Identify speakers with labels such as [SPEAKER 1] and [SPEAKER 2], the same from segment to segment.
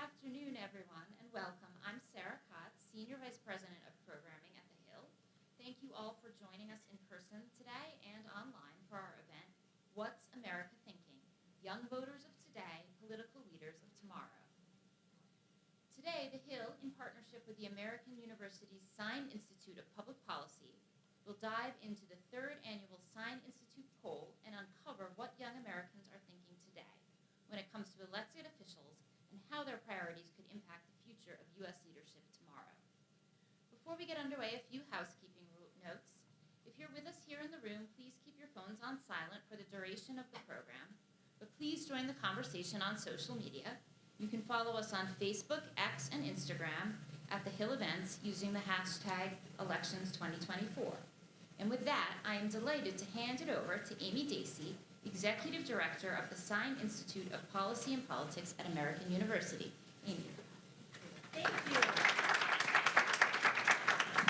[SPEAKER 1] afternoon, everyone, and welcome. I'm Sarah Kotz, Senior Vice President of Programming at The Hill. Thank you all for joining us in person today and online for our event, What's America Thinking? Young Voters of Today, Political Leaders of Tomorrow. Today, The Hill, in partnership with the American University's Sign Institute of Public Policy, will dive into the third annual Sign Institute poll and uncover what young Americans are thinking today when it comes to elected officials and how their priorities could impact the future of U.S. leadership tomorrow. Before we get underway, a few housekeeping notes. If you're with us here in the room, please keep your phones on silent for the duration of the program, but please join the conversation on social media. You can follow us on Facebook, X, and Instagram at The Hill Events using the hashtag Elections2024. And with that, I am delighted to hand it over to Amy Dacey, Executive Director of the Sign Institute of Policy and Politics at American University. Amy.
[SPEAKER 2] Thank you.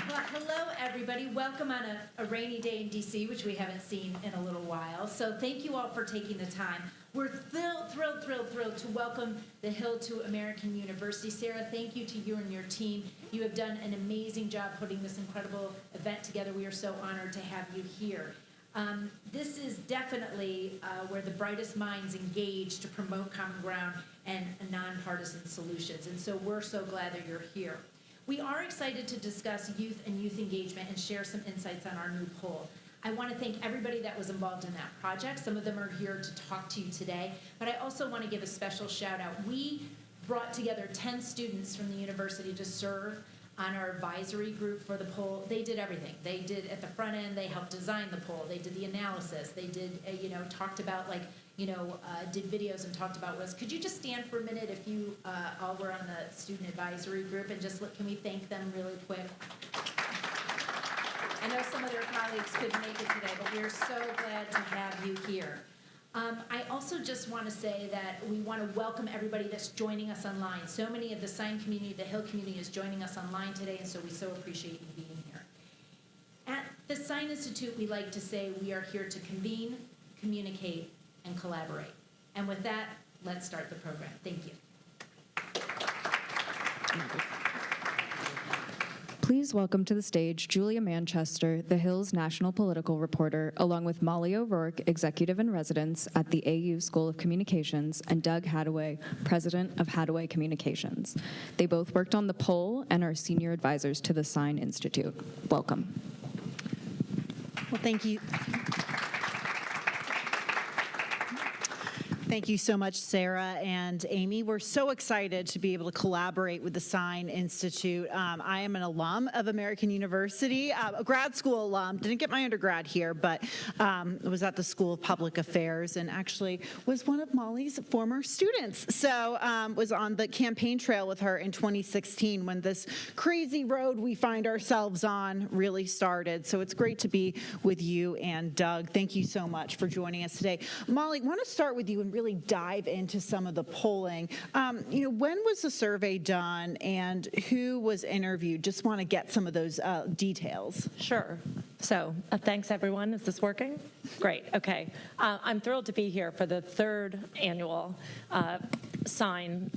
[SPEAKER 2] Well, hello, everybody. Welcome on a rainy day in D.C., which we haven't seen in a little while. So thank you all for taking the time. We're thrilled to welcome The Hill to American University. Sarah, thank you to you and your team. You have done an amazing job putting this incredible event together. We are so honored to have you here. This is definitely where the brightest minds engage to promote common ground and nonpartisan solutions. And so we're so glad that you're here. We are excited to discuss youth and youth engagement and share some insights on our new poll. I want to thank everybody that was involved in that project. Some of them are here to talk to you today, but I also want to give a special shout out. We brought together 10 students from the university to serve on our advisory group for the poll. They did everything. They did at the front end, they helped design the poll. They did the analysis. They did, talked about did videos and talked about was. Could you just stand for a minute if you all were on the student advisory group and just can we thank them really quick? I know some of their colleagues couldn't make it today, but we're so glad to have you here. I also just want to say that we want to welcome everybody that's joining us online. So many of the Sign community, the Hill community is joining us online today, and so we so appreciate you being here. At the Sign Institute, we like to say we are here to convene, communicate, and collaborate. And with that, let's start the program. Thank you.
[SPEAKER 3] Please welcome to the stage Julia Manchester, The Hill's national political reporter, along with Molly O'Rourke, executive in residence at the AU School of Communications, and Doug Hadaway, president of Hadaway Communications. They both worked on the poll and are senior advisors to the Sign Institute. Welcome.
[SPEAKER 4] Well, thank you. Thank you so much, Sarah and Amy. We're so excited to be able to collaborate with the Sign Institute. I am an alum of American University, a grad school alum. Didn't get my undergrad here, but was at the School of Public Affairs and actually was one of Molly's former students. So was on the campaign trail with her in 2016 when this crazy road we find ourselves on really started. So it's great to be with you and Doug. Thank you so much for joining us today. Molly, I want to start with you and really dive into some of the polling. When was the survey done and who was interviewed? Just want to get some of those details.
[SPEAKER 5] Sure. So thanks, everyone. Is this working? Great. Okay. I'm thrilled to be here for the third annual Sign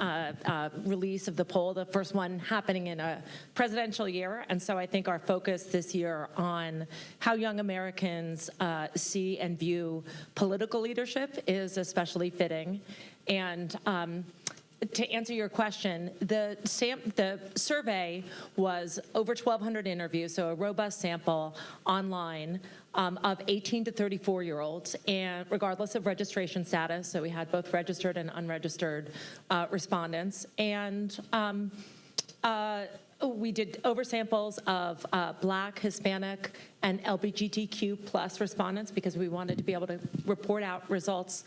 [SPEAKER 5] release of the poll, the first one happening in a presidential year. And so I think our focus this year on how young Americans see and view political leadership is especially fitting. And to answer your question, the survey was over 1,200 interviews, so a robust sample online of 18 to 34-year-olds, and regardless of registration status. So we had both registered and unregistered respondents, and we did oversamples of Black, Hispanic, and LGBTQ plus respondents because we wanted to be able to report out results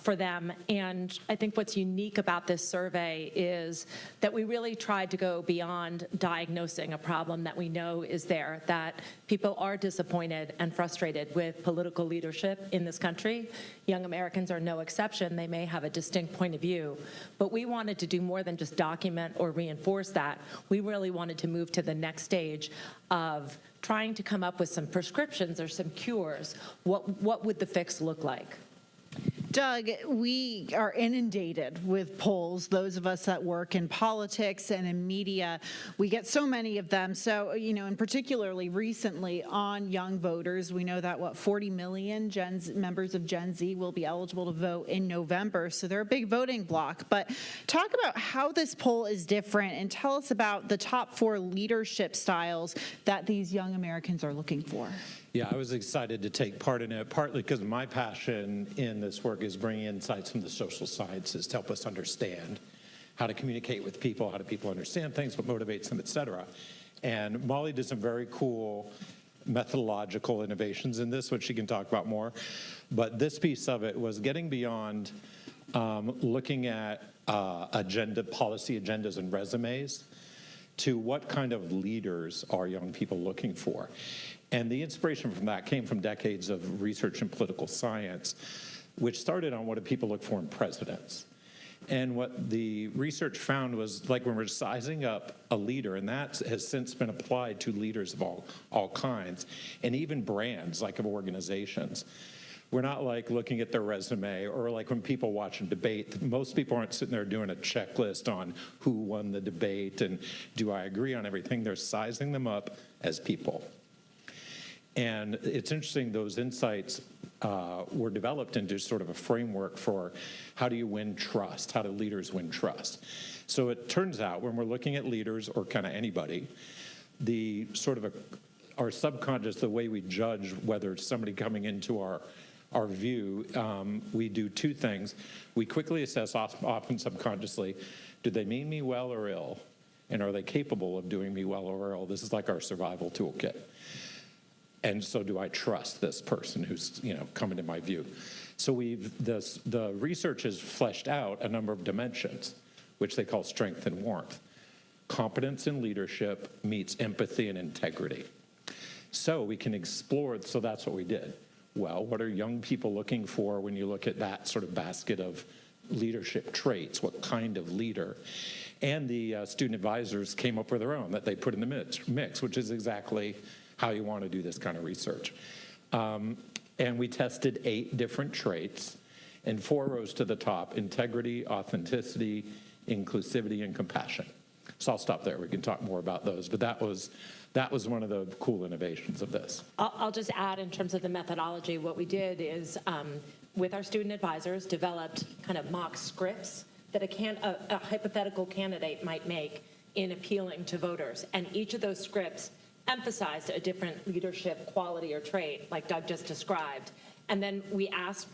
[SPEAKER 5] for them. And I think what's unique about this survey is that we really tried to go beyond diagnosing a problem that we know is there, that people are disappointed and frustrated with political leadership in this country. Young Americans are no exception. They may have a distinct point of view, but we wanted to do more than just document or reinforce that. We really wanted to move to the next stage of trying to come up with some prescriptions or some cures. What would the fix look like?
[SPEAKER 4] Doug, we are inundated with polls, those of us that work in politics and in media. We get so many of them. So, and particularly recently on young voters, we know that, 40 million members of Gen Z will be eligible to vote in November. So they're a big voting bloc. But talk about how this poll is different and tell us about the top 4 leadership styles that these young Americans are looking for.
[SPEAKER 6] Yeah, I was excited to take part in it, partly because my passion in this work is bringing insights from the social sciences to help us understand how to communicate with people, how do people understand things, what motivates them, et cetera. And Molly did some very cool methodological innovations in this, which she can talk about more. But this piece of it was getting beyond looking at policy agendas and resumes to what kind of leaders are young people looking for. And the inspiration from that came from decades of research in political science, which started on what do people look for in presidents. And what the research found was, like, when we're sizing up a leader, and that has since been applied to leaders of all kinds, and even brands, like of organizations. We're not like looking at their resume, or like when people watch a debate, most people aren't sitting there doing a checklist on who won the debate and do I agree on everything. They're sizing them up as people. And it's interesting, those insights were developed into sort of a framework for how do you win trust, how do leaders win trust. So it turns out when we're looking at leaders, or kind of anybody, the sort of our subconscious, the way we judge whether it's somebody coming into our view, we do 2 things. We quickly assess, often subconsciously, do they mean me well or ill? And are they capable of doing me well or ill? This is like our survival toolkit. And so do I trust this person who's, coming to my view? So the research has fleshed out a number of dimensions, which they call strength and warmth. Competence in leadership meets empathy and integrity. So we can explore, so that's what we did. Well, what are young people looking for when you look at that sort of basket of leadership traits? What kind of leader? And the student advisors came up with their own that they put in the mix, which is exactly how you want to do this kind of research. And we tested 8 different traits, and 4 rose to the top: integrity, authenticity, inclusivity, and compassion. So I'll stop there. We can talk more about those, but that was one of the cool innovations of this.
[SPEAKER 5] I'll just add, in terms of the methodology, what we did is, with our student advisors, developed kind of mock scripts that a hypothetical candidate might make in appealing to voters. And each of those scripts emphasized a different leadership quality or trait, like Doug just described. And then we asked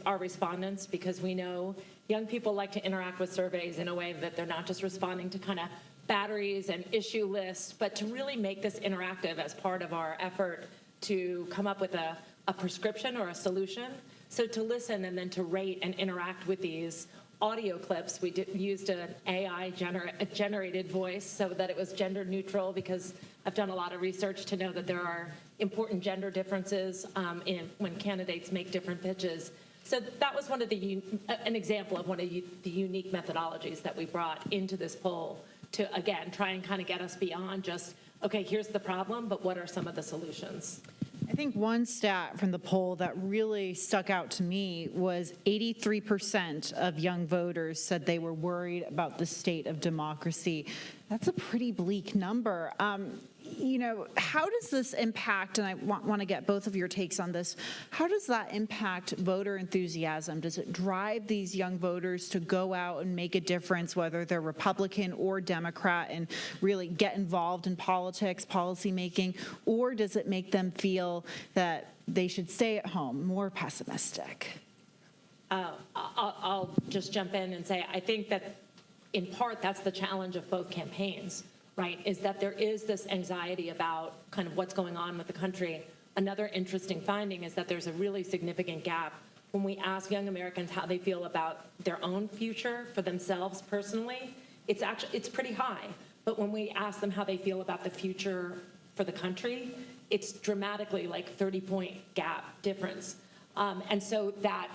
[SPEAKER 5] our respondents, because we know young people like to interact with surveys in a way that they're not just responding to kind of batteries and issue lists, but to really make this interactive as part of our effort to come up with a prescription or a solution. So to listen and then to rate and interact with these audio clips, we used an AI generated voice so that it was gender neutral, because I've done a lot of research to know that there are important gender differences when candidates make different pitches. So that was an example of one of the unique methodologies that we brought into this poll to, again, try and kind of get us beyond just, okay, here's the problem, but what are some of the solutions?
[SPEAKER 4] I think one stat from the poll that really stuck out to me was 83% of young voters said they were worried about the state of democracy. That's a pretty bleak number. How does this impact, and I want to get both of your takes on this, how does that impact voter enthusiasm? Does it drive these young voters to go out and make a difference, whether they're Republican or Democrat, and really get involved in politics, policy making, or does it make them feel that they should stay at home, more pessimistic?
[SPEAKER 5] I'll just jump in and say, I think that in part that's the challenge of both campaigns, right, is that there is this anxiety about kind of what's going on with the country. Another interesting finding is that there's a really significant gap when we ask young Americans how they feel about their own future for themselves personally. It's pretty high. But when we ask them how they feel about the future for the country, it's dramatically like 30-point gap difference. And so that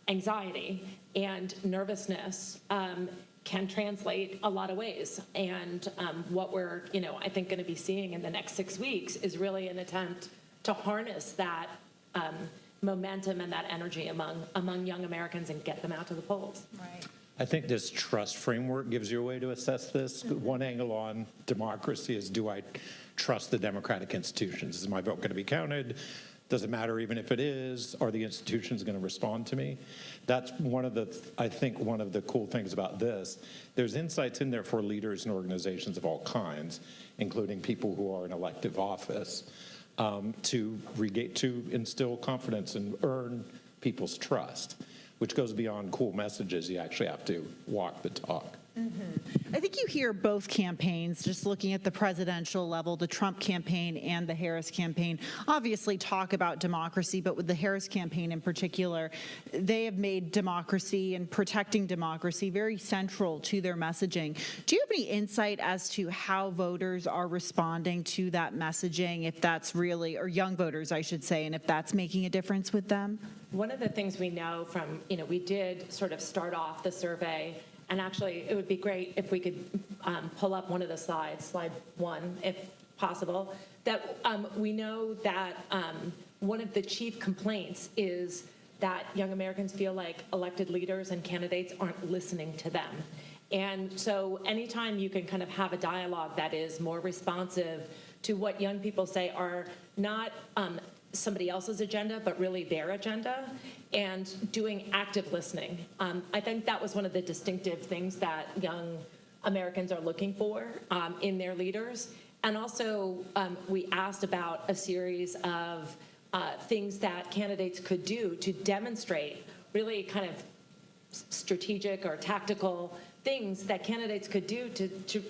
[SPEAKER 5] anxiety and nervousness can translate a lot of ways. And what we're, I think going to be seeing in the next 6 weeks is really an attempt to harness that momentum and that energy among young Americans and get them out to the polls.
[SPEAKER 4] Right.
[SPEAKER 6] I think this trust framework gives you a way to assess this. One angle on democracy is, do I trust the democratic institutions? Is my vote going to be counted? Does it matter even if it is? Are the institutions going to respond to me? That's I think one of the cool things about this. There's insights in there for leaders and organizations of all kinds, including people who are in elective office, to instill confidence and earn people's trust, which goes beyond cool messages. You actually have to walk the talk.
[SPEAKER 4] I think you hear both campaigns, just looking at the presidential level, the Trump campaign and the Harris campaign, obviously talk about democracy, but with the Harris campaign in particular, they have made democracy and protecting democracy very central to their messaging. Do you have any insight as to how voters are responding to that messaging, if that's really, or young voters, I should say, and if that's making a difference with them?
[SPEAKER 5] One of the things we know from, we did sort of start off the survey. And actually, it would be great if we could pull up one of the slides, slide 1, if possible, that we know that one of the chief complaints is that young Americans feel like elected leaders and candidates aren't listening to them. And so anytime you can kind of have a dialogue that is more responsive to what young people say are not somebody else's agenda, but really their agenda, and doing active listening. I think that was one of the distinctive things that young Americans are looking for in their leaders. And also, we asked about a series of things that candidates could do to demonstrate really kind of strategic or tactical things that candidates could do to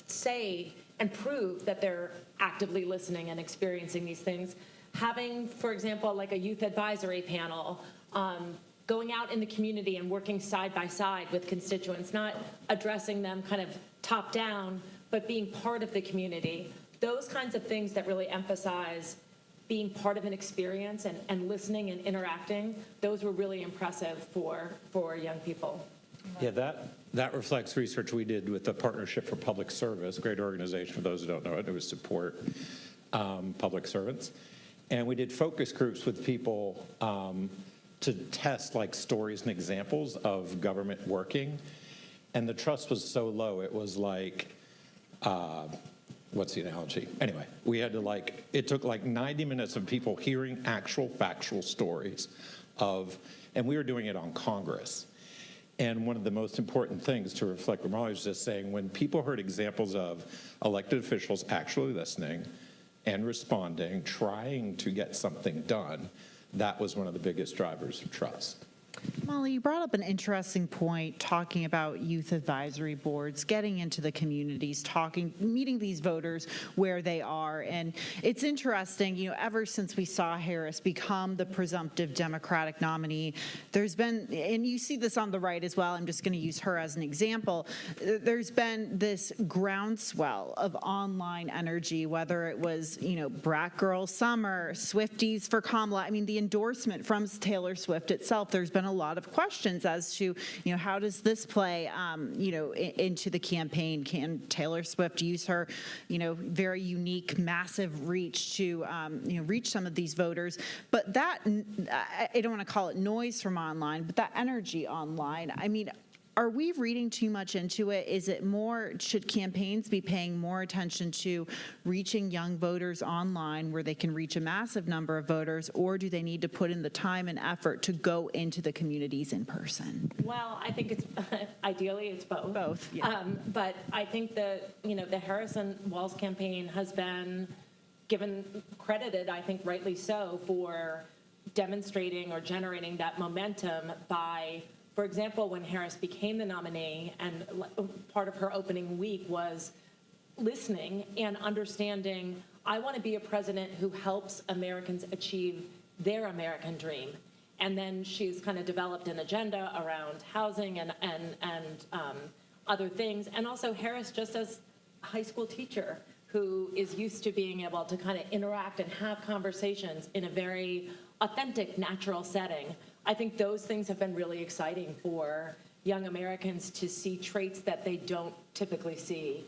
[SPEAKER 5] say and prove that they're actively listening and experiencing these things. Having, for example, like a youth advisory panel, going out in the community and working side by side with constituents, not addressing them kind of top down, but being part of the community. Those kinds of things that really emphasize being part of an experience and listening and interacting, those were really impressive for young people.
[SPEAKER 6] Yeah, that reflects research we did with the Partnership for Public Service, a great organization for those who don't know it. It was support public servants. And we did focus groups with people to test like stories and examples of government working. And the trust was so low, it was like, what's the analogy? Anyway, we had to it took like 90 minutes of people hearing actual factual stories and we were doing it on Congress. And one of the most important things to reflect what Molly was just saying, when people heard examples of elected officials actually listening and responding, trying to get something done, that was one of the biggest drivers of trust.
[SPEAKER 4] Molly, you brought up an interesting point talking about youth advisory boards, getting into the communities, meeting these voters where they are. And it's interesting, ever since we saw Harris become the presumptive Democratic nominee, there's been, and you see this on the right as well, I'm just going to use her as an example, there's been this groundswell of online energy, whether it was, Brat Girl Summer, Swifties for Kamala. I mean, the endorsement from Taylor Swift itself, there's been a lot of questions as to, how does this play, into the campaign? Can Taylor Swift use her, very unique, massive reach to, reach some of these voters? But that, I don't want to call it noise from online, but that energy online, I mean, are we reading too much into it? Is it more, should campaigns be paying more attention to reaching young voters online where they can reach a massive number of voters, or do they need to put in the time and effort to go into the communities in person?
[SPEAKER 5] Well, I think it's, ideally it's both.
[SPEAKER 4] Both, yeah.
[SPEAKER 5] But I think that, the Harrison Walz campaign has been credited, I think rightly so, for demonstrating or generating that momentum by, for example, when Harris became the nominee, and part of her opening week was listening and understanding, I want to be a president who helps Americans achieve their American dream. And then she's kind of developed an agenda around housing and other things. And also Harris, just as a high school teacher who is used to being able to kind of interact and have conversations in a very authentic, natural setting. I think those things have been really exciting for young Americans to see traits that they don't typically see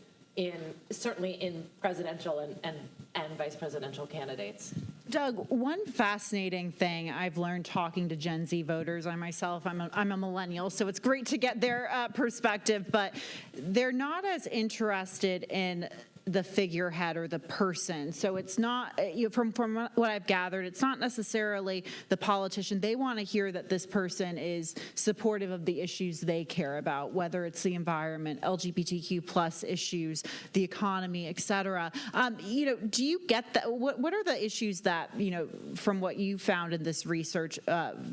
[SPEAKER 5] certainly in presidential and vice presidential candidates.
[SPEAKER 4] Doug, one fascinating thing I've learned talking to Gen Z voters, I'm a millennial, so it's great to get their perspective, but they're not as interested in the figurehead or the person. So it's not, from what I've gathered, it's not necessarily the politician. They want to hear that this person is supportive of the issues they care about, whether it's the environment, LGBTQ plus issues, the economy, et cetera. Do you get that? What are the issues that, from what you found in this research,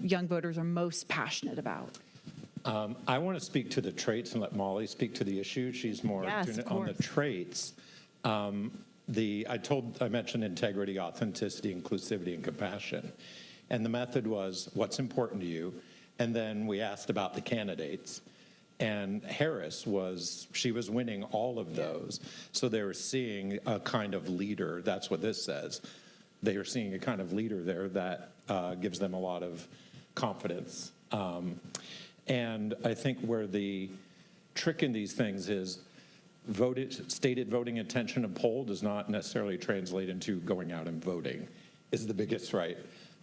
[SPEAKER 4] young voters are most passionate about?
[SPEAKER 6] I want to speak to the traits and let Molly speak to the issue. She's more tuned on the traits. I mentioned integrity, authenticity, inclusivity, and compassion. And the method was, what's important to you? And then we asked about the candidates. And Harris she was winning all of those. So they were seeing a kind of leader. That's what this says. They are seeing a kind of leader there that gives them a lot of confidence. And I think where the trick in these things is, stated voting intention of poll does not necessarily translate into going out and voting is the biggest, right?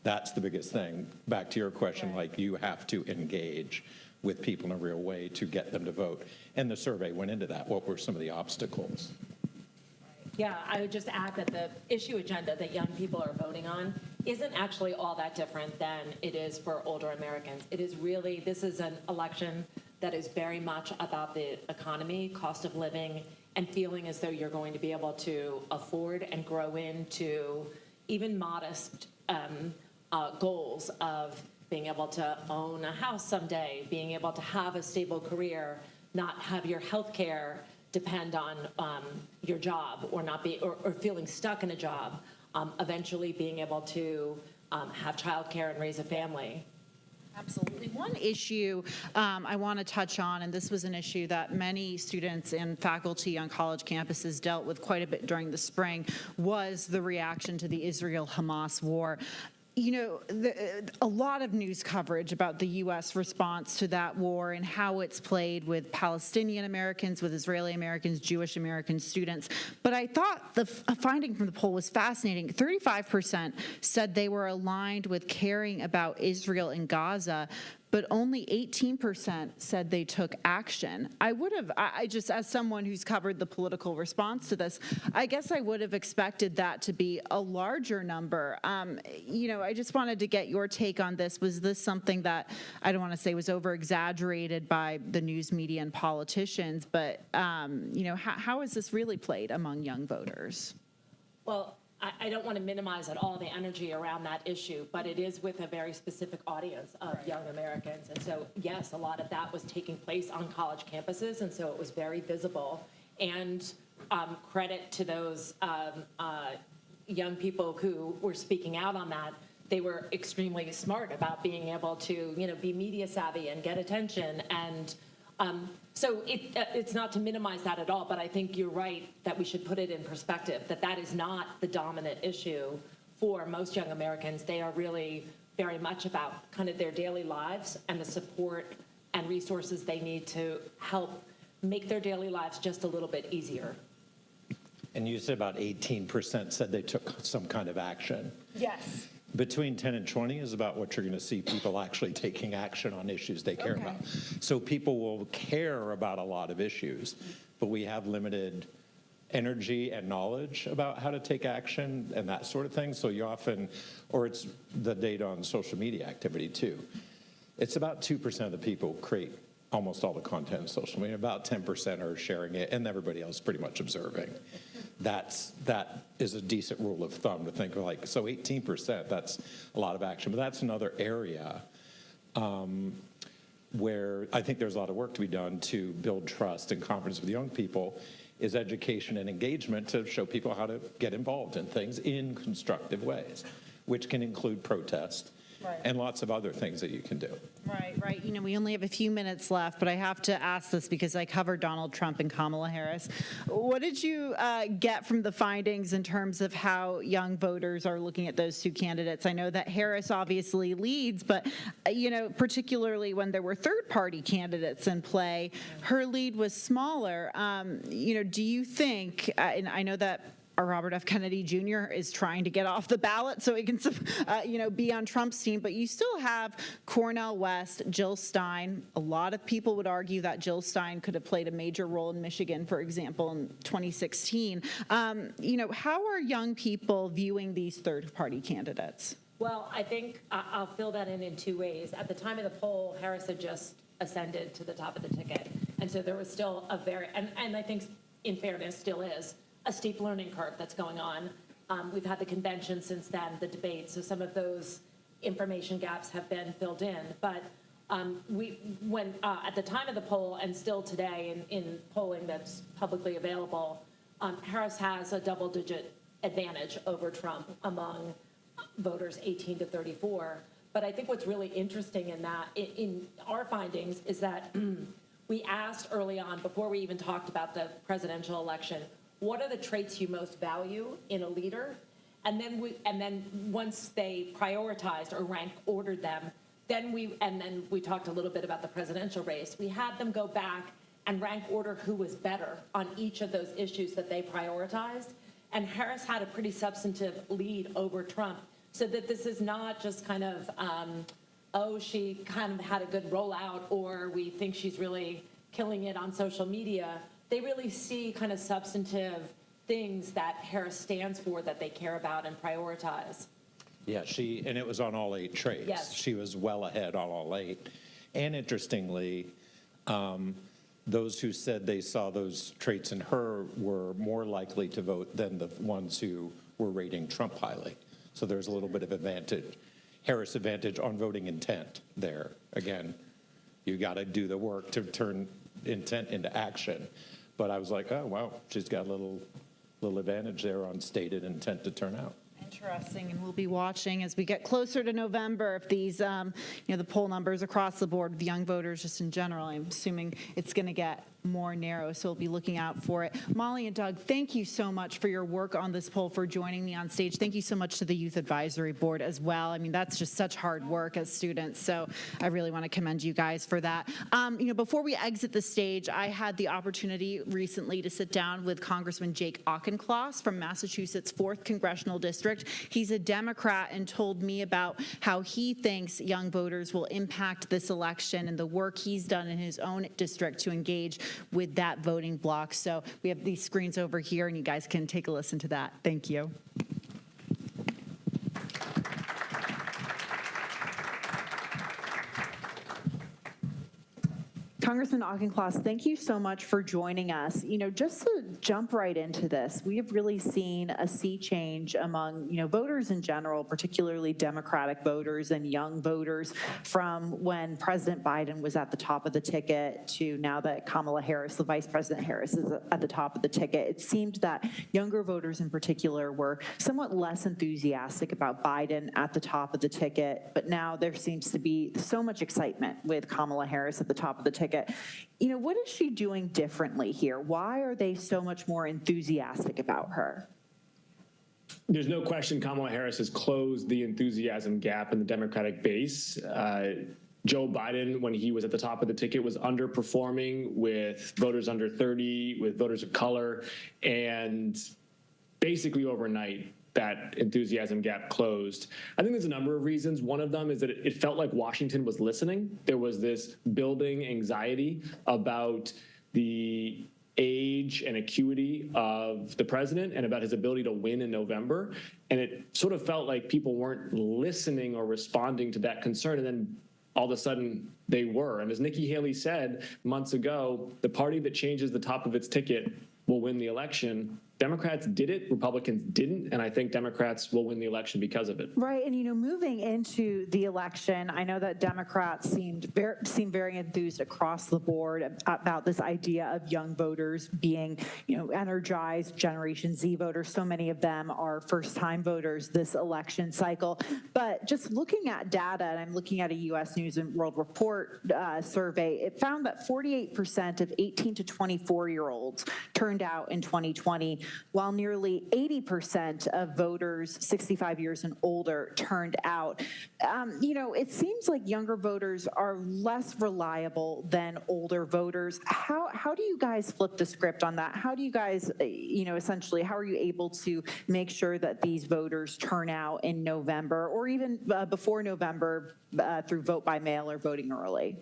[SPEAKER 6] That's the biggest thing. Back to your question, like you have to engage with people in a real way to get them to vote. And the survey went into that. What were some of the obstacles?
[SPEAKER 5] Yeah, I would just add that the issue agenda that young people are voting on isn't actually all that different than it is for older Americans. This is an election that is very much about the economy, cost of living, and feeling as though you're going to be able to afford and grow into even modest goals of being able to own a house someday, being able to have a stable career, not have your health care depend on your job or feeling stuck in a job, eventually being able to have childcare and raise a family.
[SPEAKER 4] Absolutely. One issue I want to touch on, and this was an issue that many students and faculty on college campuses dealt with quite a bit during the spring, was the reaction to the Israel-Hamas war. A lot of news coverage about the U.S. response to that war and how it's played with Palestinian Americans, with Israeli Americans, Jewish American students. But I thought a finding from the poll was fascinating. 35% said they were aligned with caring about Israel and Gaza, but only 18% said they took action. I just, as someone who's covered the political response to this, I guess I would have expected that to be a larger number. I just wanted to get your take on this. Was this something that, I don't want to say was over-exaggerated by the news media and politicians, but, how is this really played among young voters?
[SPEAKER 5] Well, I don't want to minimize at all the energy around that issue, but it is with a very specific audience of young Americans. And so, yes, a lot of that was taking place on college campuses, and so it was very visible. And credit to those young people who were speaking out on that. They were extremely smart about being able to, be media savvy and get attention. And so it's not to minimize that at all, but I think you're right that we should put it in perspective, that is not the dominant issue for most young Americans. They are really very much about kind of their daily lives and the support and resources they need to help make their daily lives just a little bit easier.
[SPEAKER 6] And you said about 18% said they took some kind of action.
[SPEAKER 4] Yes.
[SPEAKER 6] Between 10 and 20 is about what you're going to see people actually taking action on issues they care about. So people will care about a lot of issues, but we have limited energy and knowledge about how to take action and that sort of thing. So you often, or it's the data on social media activity too. It's about 2% of the people create almost all the content on social media. About 10% are sharing it, and everybody else pretty much observing. That is a decent rule of thumb to think like, so 18%, that's a lot of action. But that's another area where I think there's a lot of work to be done to build trust and confidence with young people, is education and engagement to show people how to get involved in things in constructive ways, which can include protest. Right. And lots of other things that you can do.
[SPEAKER 4] Right. We only have a few minutes left, but I have to ask this because I covered Donald Trump and Kamala Harris. What did you get from the findings in terms of how young voters are looking at those two candidates? I know that Harris obviously leads, but, particularly when there were third-party candidates in play, her lead was smaller. Do you think, and I know that our Robert F. Kennedy Jr. is trying to get off the ballot so he can, be on Trump's team. But you still have Cornel West, Jill Stein. A lot of people would argue that Jill Stein could have played a major role in Michigan, for example, in 2016. How are young people viewing these third-party candidates?
[SPEAKER 5] Well, I think I'll fill that in two ways. At the time of the poll, Harris had just ascended to the top of the ticket. And so there was still a and I think in fairness still is, a steep learning curve that's going on. We've had the convention since then, the debate, so some of those information gaps have been filled in. But at the time of the poll and still today in polling that's publicly available, Harris has a double-digit advantage over Trump among voters 18 to 34. But I think what's really interesting in that, in our findings, is that we asked early on, before we even talked about the presidential election, what are the traits you most value in a leader? And then once they prioritized or rank ordered them, then we talked a little bit about the presidential race. We had them go back and rank order who was better on each of those issues that they prioritized. And Harris had a pretty substantive lead over Trump, so that this is not just kind of, she kind of had a good rollout, or we think she's really killing it on social media. They really see kind of substantive things that Harris stands for, that they care about and prioritize.
[SPEAKER 6] Yeah, and it was on all 8 traits.
[SPEAKER 5] Yes.
[SPEAKER 6] She was well ahead on all 8. And interestingly, those who said they saw those traits in her were more likely to vote than the ones who were rating Trump highly. So there's a little bit of Harris advantage on voting intent there. Again, you got to do the work to turn intent into action. But I was like, oh, wow, she's got a little advantage there on stated intent to turn out.
[SPEAKER 4] Interesting, and we'll be watching as we get closer to November if these, the poll numbers across the board with young voters just in general, I'm assuming it's going to get more narrow, so we'll be looking out for it. Molly and Doug, thank you so much for your work on this poll, for joining me on stage. Thank you so much to the Youth Advisory Board as well. I mean, that's just such hard work as students, so I really want to commend you guys for that. Before we exit the stage, I had the opportunity recently to sit down with Congressman Jake Auchincloss from Massachusetts' 4th Congressional District. He's a Democrat and told me about how he thinks young voters will impact this election and the work he's done in his own district to engage with that voting bloc. So we have these screens over here, and you guys can take a listen to that. Thank you. Congressman Auchincloss, thank you so much for joining us. Just to jump right into this, we have really seen a sea change among, voters in general, particularly Democratic voters and young voters, from when President Biden was at the top of the ticket to now that Kamala Harris, the Vice President Harris, is at the top of the ticket. It seemed that younger voters in particular were somewhat less enthusiastic about Biden at the top of the ticket, but now there seems to be so much excitement with Kamala Harris at the top of the ticket. What is she doing differently here? Why are they so much more enthusiastic about her?
[SPEAKER 7] There's no question Kamala Harris has closed the enthusiasm gap in the Democratic base. Joe Biden, when he was at the top of the ticket, was underperforming with voters under 30, with voters of color, and basically overnight, that enthusiasm gap closed. I think there's a number of reasons. One of them is that it felt like Washington was listening. There was this building anxiety about the age and acuity of the president and about his ability to win in November. And it sort of felt like people weren't listening or responding to that concern. And then all of a sudden they were. And as Nikki Haley said months ago, the party that changes the top of its ticket will win the election. Democrats did it, Republicans didn't, and I think Democrats will win the election because of it.
[SPEAKER 4] Right, and moving into the election, I know that Democrats seem very enthused across the board about this idea of young voters being, energized Generation Z voters. So many of them are first-time voters this election cycle. But just looking at data, and I'm looking at a U.S. News and World Report survey, it found that 48% of 18 to 24-year-olds turned out in 2020 while nearly 80% of voters 65 years and older turned out. It seems like younger voters are less reliable than older voters. How do you guys flip the script on that? How do you guys, essentially, how are you able to make sure that these voters turn out in November or even before November through vote by mail or voting early?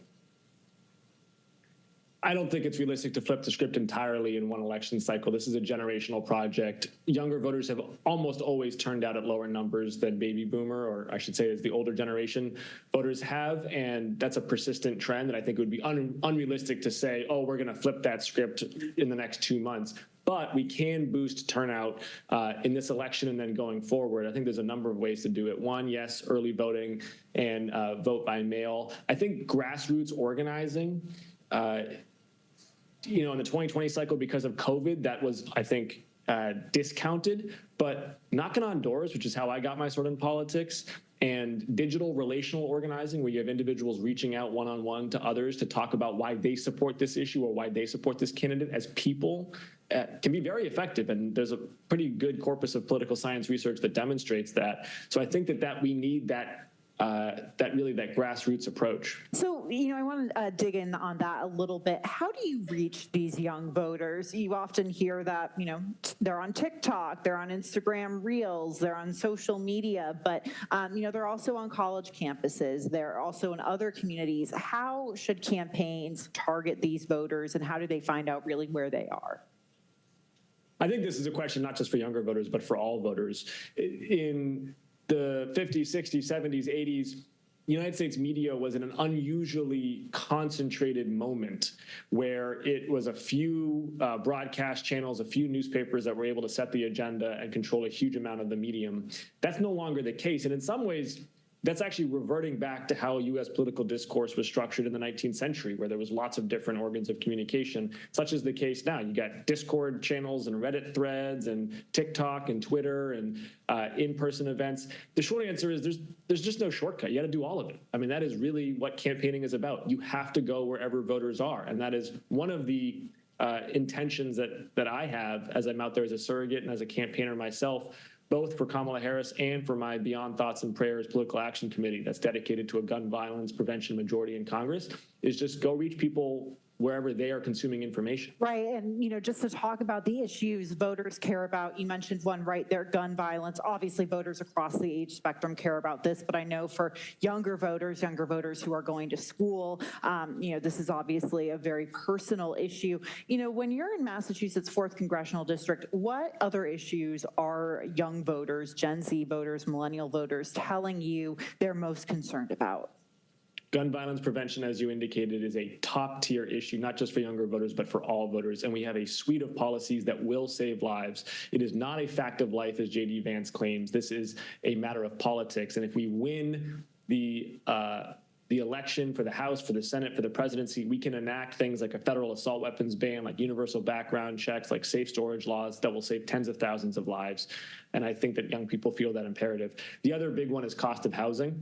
[SPEAKER 7] I don't think it's realistic to flip the script entirely in one election cycle. This is a generational project. Younger voters have almost always turned out at lower numbers than baby boomer, or I should say as the older generation voters have, and that's a persistent trend that I think would be unrealistic to say, oh, we're going to flip that script in the next 2 months. But we can boost turnout in this election and then going forward. I think there's a number of ways to do it. One, yes, early voting and vote by mail. I think grassroots organizing, in the 2020 cycle because of COVID, that was, I think, discounted. But knocking on doors, which is how I got my start in politics, and digital relational organizing, where you have individuals reaching out one-on-one to others to talk about why they support this issue or why they support this candidate as people, can be very effective. And there's a pretty good corpus of political science research that demonstrates that. So I think that we need that grassroots approach. So,
[SPEAKER 4] I want to dig in on that a little bit. How do you reach these young voters? You often hear that, they're on TikTok, they're on Instagram Reels, they're on social media, but, they're also on college campuses. They're also in other communities. How should campaigns target these voters, and how do they find out really where they are?
[SPEAKER 7] I think this is a question not just for younger voters, but for all voters. In the 50s, 60s, 70s, 80s, the United States media was in an unusually concentrated moment where it was a few broadcast channels, a few newspapers that were able to set the agenda and control a huge amount of the medium. That's no longer the case. And in some ways, that's actually reverting back to how U.S. political discourse was structured in the 19th century, where there was lots of different organs of communication, such as the case now. You got Discord channels and Reddit threads and TikTok and Twitter and in-person events. The short answer is there's just no shortcut. You got to do all of it. I mean, that is really what campaigning is about. You have to go wherever voters are, and that is one of the intentions that I have as I'm out there as a surrogate and as a campaigner myself, both for Kamala Harris and for my Beyond Thoughts and Prayers political action committee that's dedicated to a gun violence prevention majority in Congress, is just go reach people wherever they are consuming information.
[SPEAKER 4] Right, and just to talk about the issues voters care about, you mentioned one right there, gun violence. Obviously, voters across the age spectrum care about this, but I know for younger voters who are going to school, this is obviously a very personal issue. When you're in Massachusetts' 4th Congressional District, what other issues are young voters, Gen Z voters, millennial voters telling you they're most concerned about?
[SPEAKER 7] Gun violence prevention, as you indicated, is a top-tier issue, not just for younger voters, but for all voters. And we have a suite of policies that will save lives. It is not a fact of life, as J.D. Vance claims. This is a matter of politics. And if we win the election for the House, for the Senate, for the presidency, we can enact things like a federal assault weapons ban, like universal background checks, like safe storage laws that will save tens of thousands of lives. And I think that young people feel that imperative. The other big one is cost of housing.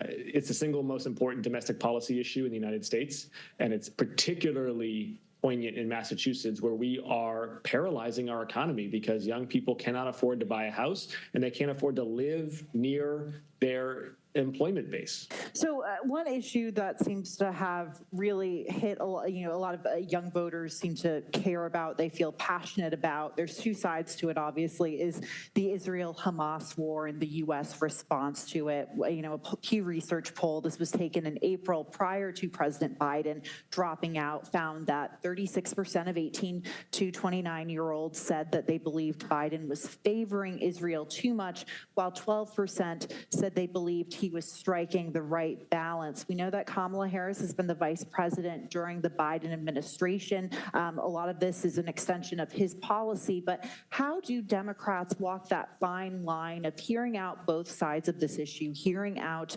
[SPEAKER 7] It's the single most important domestic policy issue in the United States, and it's particularly poignant in Massachusetts, where we are paralyzing our economy because young people cannot afford to buy a house and they can't afford to live near their employment base.
[SPEAKER 4] So one issue that seems to have really hit a lot of young voters seem to care about, they feel passionate about, there's two sides to it obviously, is the Israel-Hamas war and the U.S. response to it. A Pew Research poll, this was taken in April prior to President Biden dropping out, found that 36% of 18 to 29-year-olds said that they believed Biden was favoring Israel too much, while 12% said they believed he was striking the right balance. We know that Kamala Harris has been the vice president during the Biden administration. A lot of this is an extension of his policy, but how do Democrats walk that fine line of hearing out both sides of this issue, hearing out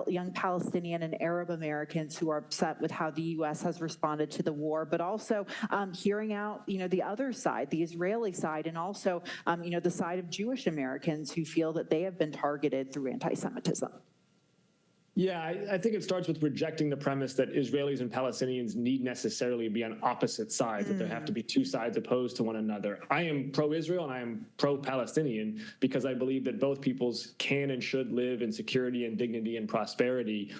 [SPEAKER 4] young Palestinian and Arab Americans who are upset with how the U.S. has responded to the war, but also hearing out the other side, the Israeli side, and also the side of Jewish Americans who feel that they have been targeted through anti-Semitism?
[SPEAKER 7] Yeah, I think it starts with rejecting the premise that Israelis and Palestinians need necessarily be on opposite sides, that there have to be two sides opposed to one another. I am pro-Israel and I am pro-Palestinian because I believe that both peoples can and should live in security and dignity and prosperity.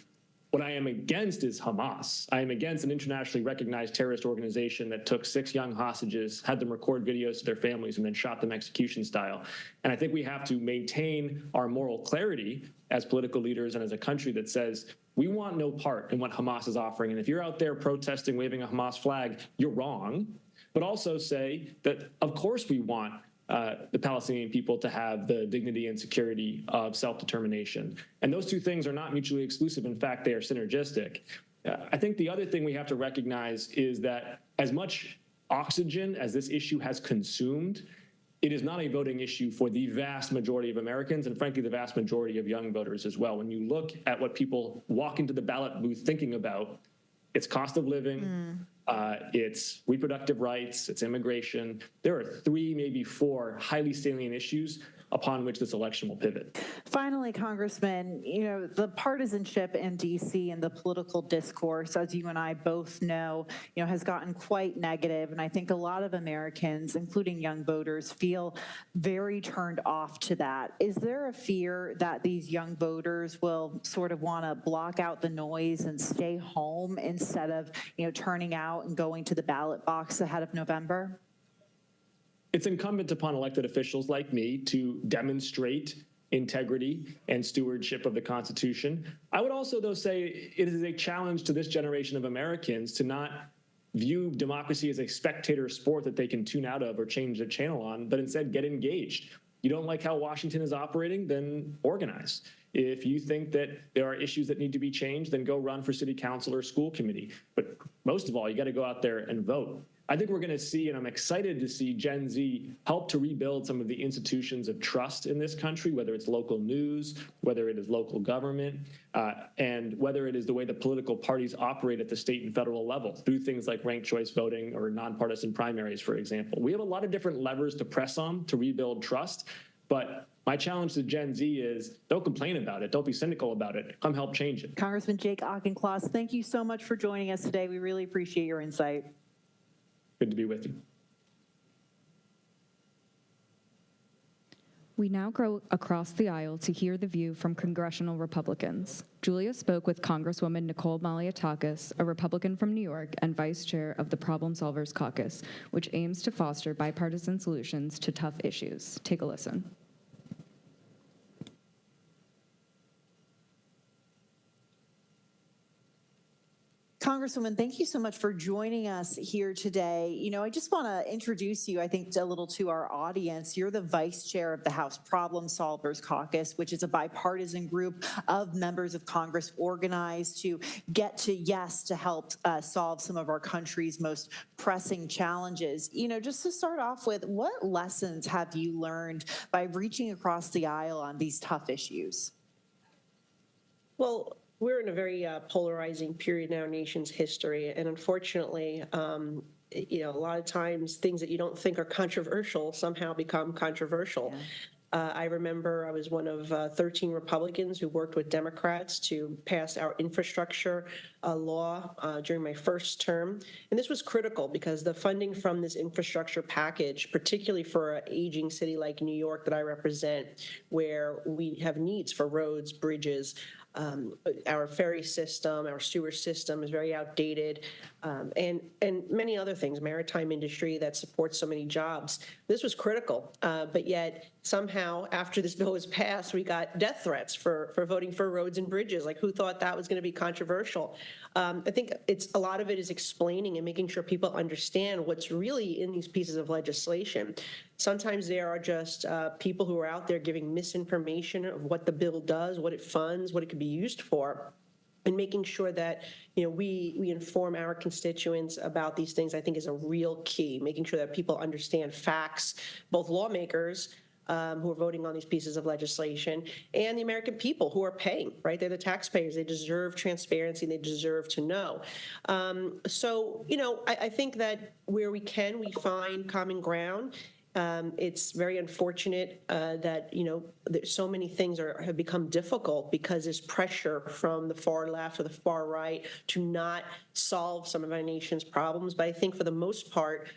[SPEAKER 7] What I am against is Hamas. I am against an internationally recognized terrorist organization that took 6 young hostages, had them record videos to their families, and then shot them execution style. And I think we have to maintain our moral clarity as political leaders and as a country that says, we want no part in what Hamas is offering. And if you're out there protesting, waving a Hamas flag, you're wrong. But also say that, of course, we want the Palestinian people to have the dignity and security of self-determination. And those two things are not mutually exclusive. In fact, they are synergistic. I think the other thing we have to recognize is that as much oxygen as this issue has consumed, it is not a voting issue for the vast majority of Americans and, frankly, the vast majority of young voters as well. When you look at what people walk into the ballot booth thinking about, it's cost of living, it's reproductive rights, it's immigration. There are 3, maybe 4 highly salient issues upon which this election will pivot.
[SPEAKER 4] Finally, Congressman, the partisanship in D.C. and the political discourse, as you and I both know, has gotten quite negative. And I think a lot of Americans, including young voters, feel very turned off to that. Is there a fear that these young voters will sort of want to block out the noise and stay home instead of, turning out and going to the ballot box ahead of November?
[SPEAKER 7] It's incumbent upon elected officials like me to demonstrate integrity and stewardship of the Constitution. I would also, though, say it is a challenge to this generation of Americans to not view democracy as a spectator sport that they can tune out of or change the channel on, but instead get engaged. You don't like how Washington is operating, then organize. If you think that there are issues that need to be changed, then go run for city council or school committee. But most of all, you got to go out there and vote. I think we're going to see, and I'm excited to see Gen Z help to rebuild some of the institutions of trust in this country, whether it's local news, whether it is local government, and whether it is the way the political parties operate at the state and federal level through things like ranked choice voting or nonpartisan primaries, for example. We have a lot of different levers to press on to rebuild trust, but my challenge to Gen Z is don't complain about it. Don't be cynical about it. Come help change it.
[SPEAKER 4] Congressman Jake Auchincloss, thank you so much for joining us today. We really appreciate your insight.
[SPEAKER 7] Good to be with you.
[SPEAKER 3] We now go across the aisle to hear the view from congressional Republicans. Julia spoke with Congresswoman Nicole Malliotakis, a Republican from New York and vice chair of the Problem Solvers Caucus, which aims to foster bipartisan solutions to tough issues. Take a listen.
[SPEAKER 4] Congresswoman, thank you so much for joining us here today. I just want to introduce you, I think, a little to our audience. You're the vice chair of the House Problem Solvers Caucus, which is a bipartisan group of members of Congress organized to get to yes to help solve some of our country's most pressing challenges. Just to start off with, what lessons have you learned by reaching across the aisle on these tough issues?
[SPEAKER 8] Well, we're in a very polarizing period in our nation's history, and unfortunately, a lot of times things that you don't think are controversial somehow become controversial. Yeah. I remember I was one of 13 Republicans who worked with Democrats to pass our infrastructure law during my first term. And this was critical because the funding from this infrastructure package, particularly for an aging city like New York that I represent, where we have needs for roads, bridges, our ferry system, our sewer system is very outdated, and many other things, maritime industry that supports so many jobs. This was critical, but yet somehow after this bill was passed, we got death threats for voting for roads and bridges. Like, who thought that was going to be controversial? I think a lot of it is explaining and making sure people understand what's really in these pieces of legislation. Sometimes there are just people who are out there giving misinformation of what the bill does, what it funds, what it could be used for, and making sure that we inform our constituents about these things, I think, is a real key. Making sure that people understand facts, both lawmakers who are voting on these pieces of legislation, and the American people who are paying, right? They're the taxpayers. They deserve transparency. They deserve to know. I think that where we can, we find common ground. It's very unfortunate that, so many things have become difficult because there's pressure from the far left or the far right to not solve some of our nation's problems. But I think for the most part,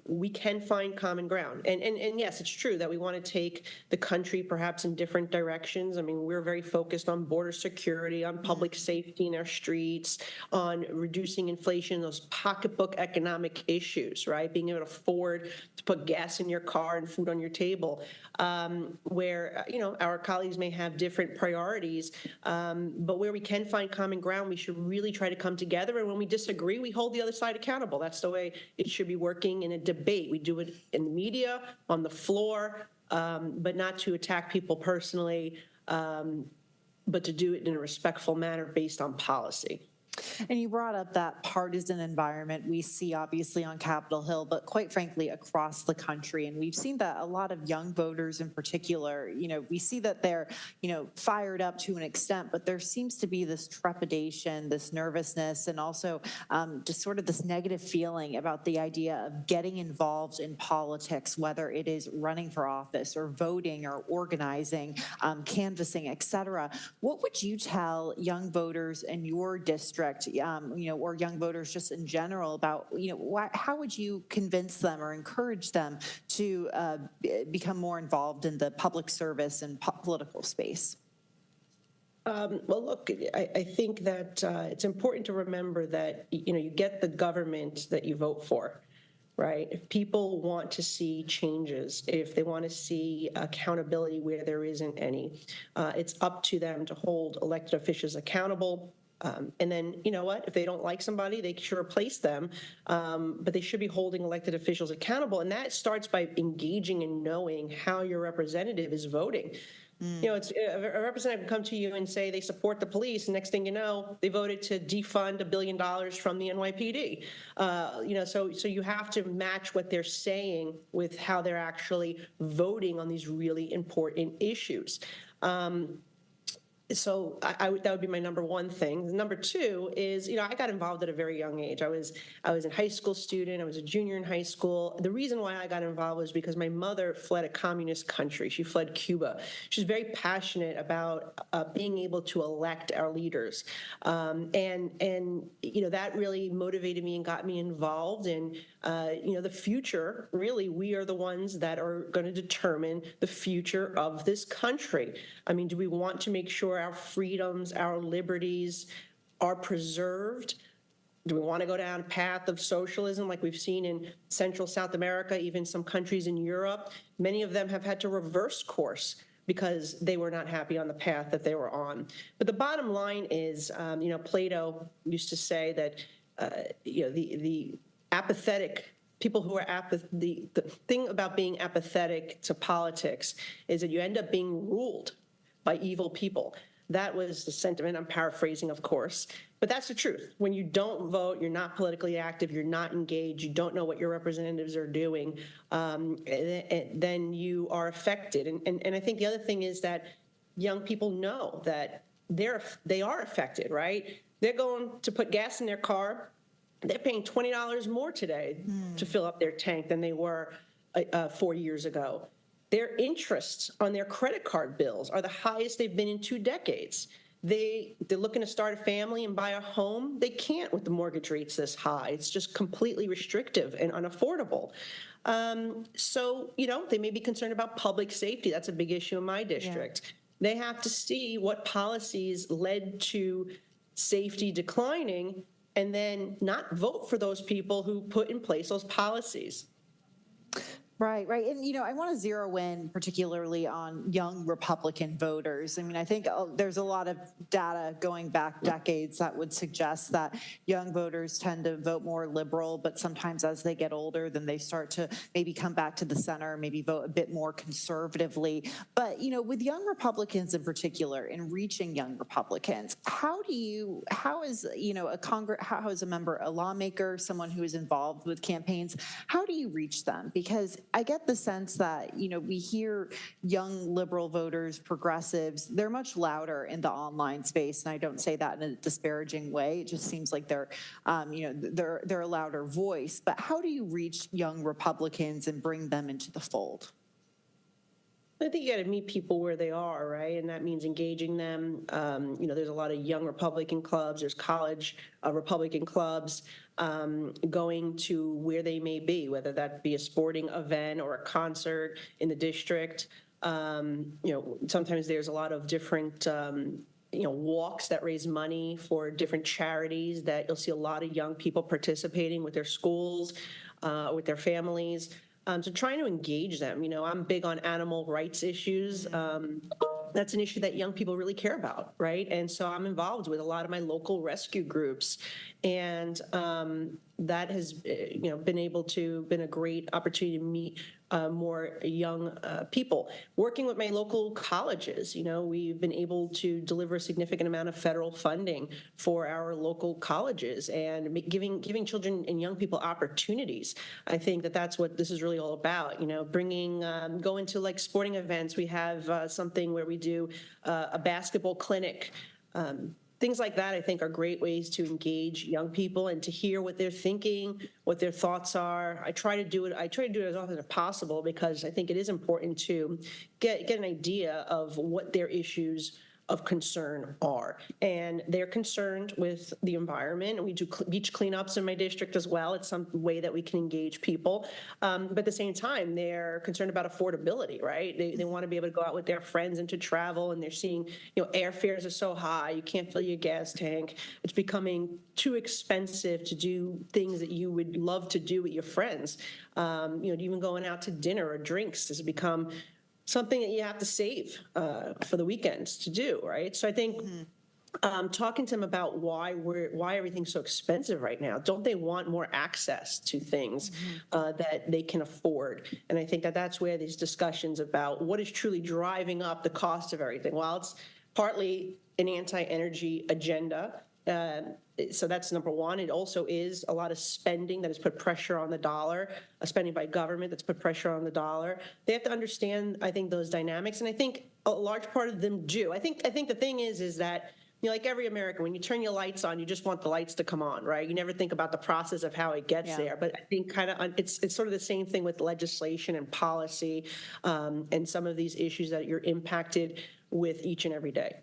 [SPEAKER 8] we can find common ground. And yes, it's true that we want to take the country perhaps in different directions. I mean, we're very focused on border security, on public safety in our streets, on reducing inflation, those pocketbook economic issues, right? Being able to afford to put gas in your car and food on your table, where, our colleagues may have different priorities, but where we can find common ground, we should really try to come together. And when we disagree, we hold the other side accountable. That's the way it should be working in a debate. We do it in the media, on the floor, but not to attack people personally, but to do it in a respectful manner based on policy.
[SPEAKER 4] And you brought up that partisan environment we see obviously on Capitol Hill, but quite frankly across the country. And we've seen that a lot of young voters in particular, we see that they're, fired up to an extent, but there seems to be this trepidation, this nervousness, and also just sort of this negative feeling about the idea of getting involved in politics, whether it is running for office or voting or organizing, canvassing, et cetera. What would you tell young voters in your district, or young voters just in general about, how would you convince them or encourage them to become more involved in the public service and political space?
[SPEAKER 8] Well, look, I think that it's important to remember that, you get the government that you vote for, right? If people want to see changes, if they want to see accountability where there isn't any, it's up to them to hold elected officials accountable. And then, you know what, if they don't like somebody, they should replace them, but they should be holding elected officials accountable. And that starts by engaging and knowing how your representative is voting. It's a representative can come to you and say they support the police, and next thing you know, they voted to defund $1 billion from the NYPD. So you have to match what they're saying with how they're actually voting on these really important issues. So that would be my number one thing. Number two is, I got involved at a very young age. I was a high school student. I was a junior in high school. The reason why I got involved was because my mother fled a communist country. She fled Cuba. She's very passionate about being able to elect our leaders. And that really motivated me and got me involved. And, the future, really, we are the ones that are going to determine the future of this country. I mean, do we want to make sure our freedoms, our liberties are preserved? Do we want to go down a path of socialism like we've seen in Central South America, even some countries in Europe? Many of them have had to reverse course because they were not happy on the path that they were on. But the bottom line is, Plato used to say that, the apathetic people who are the thing about being apathetic to politics is that you end up being ruled by evil people. That was the sentiment. I'm paraphrasing, of course, but that's the truth. When you don't vote, you're not politically active, you're not engaged, you don't know what your representatives are doing, then you are affected. And I think the other thing is that young people know that they are affected, right? They're going to put gas in their car. They're paying $20 more today to fill up their tank than they were 4 years ago. Their interests on their credit card bills are the highest they've been in 2 decades. They're looking to start a family and buy a home. They can't with the mortgage rates this high. It's just completely restrictive and unaffordable. So, they may be concerned about public safety. That's a big issue in my district. Yeah. They have to see what policies led to safety declining and then not vote for those people who put in place those policies.
[SPEAKER 4] Right. And, I want to zero in particularly on young Republican voters. I mean, I think there's a lot of data going back decades that would suggest that young voters tend to vote more liberal, but sometimes as they get older, then they start to maybe come back to the center, maybe vote a bit more conservatively. But, with young Republicans in particular and reaching young Republicans, how is a lawmaker, someone who is involved with campaigns, how do you reach them? Because I get the sense that, we hear young liberal voters, progressives, they're much louder in the online space. And I don't say that in a disparaging way. It just seems like they're a louder voice. But how do you reach young Republicans and bring them into the fold?
[SPEAKER 8] I think you got to meet people where they are, right? And that means engaging them. There's a lot of young Republican clubs. There's college Republican clubs, going to where they may be, whether that be a sporting event or a concert in the district. Sometimes there's a lot of different walks that raise money for different charities that you'll see a lot of young people participating with their schools, with their families. So trying to engage them. I'm big on animal rights issues. That's an issue that young people really care about, right? And so I'm involved with a lot of my local rescue groups. And that has, been a great opportunity to meet more young people. Working with my local colleges, we've been able to deliver a significant amount of federal funding for our local colleges and giving children and young people opportunities. I think that that's what this is really all about. Going to like sporting events. We have something where we do a basketball clinic. Things like that, I think, are great ways to engage young people and to hear what they're thinking, what their thoughts are. I try to do it as often as possible because I think it is important to get an idea of what their issues of concern are. And they're concerned with the environment. We do beach cleanups in my district as well. It's some way that we can engage people. But at the same time, they're concerned about affordability, right? They want to be able to go out with their friends and to travel, and they're seeing, airfares are so high, you can't fill your gas tank. It's becoming too expensive to do things that you would love to do with your friends. Even going out to dinner or drinks has become something that you have to save for the weekends to do, right? So I think talking to them about why everything's so expensive right now. Don't they want more access to things that they can afford? And I think that that's where these discussions about what is truly driving up the cost of everything. While it's partly an anti-energy agenda, so that's number one. It also is a lot of spending that has put pressure on the dollar, spending by government that's put pressure on the dollar. They have to understand, I think, those dynamics, and I think a large part of them do. I think the thing is that, like every American, when you turn your lights on, you just want the lights to come on, right? You never think about the process of how it gets there. But I think it's sort of the same thing with legislation and policy, and some of these issues that you're impacted with each and every day.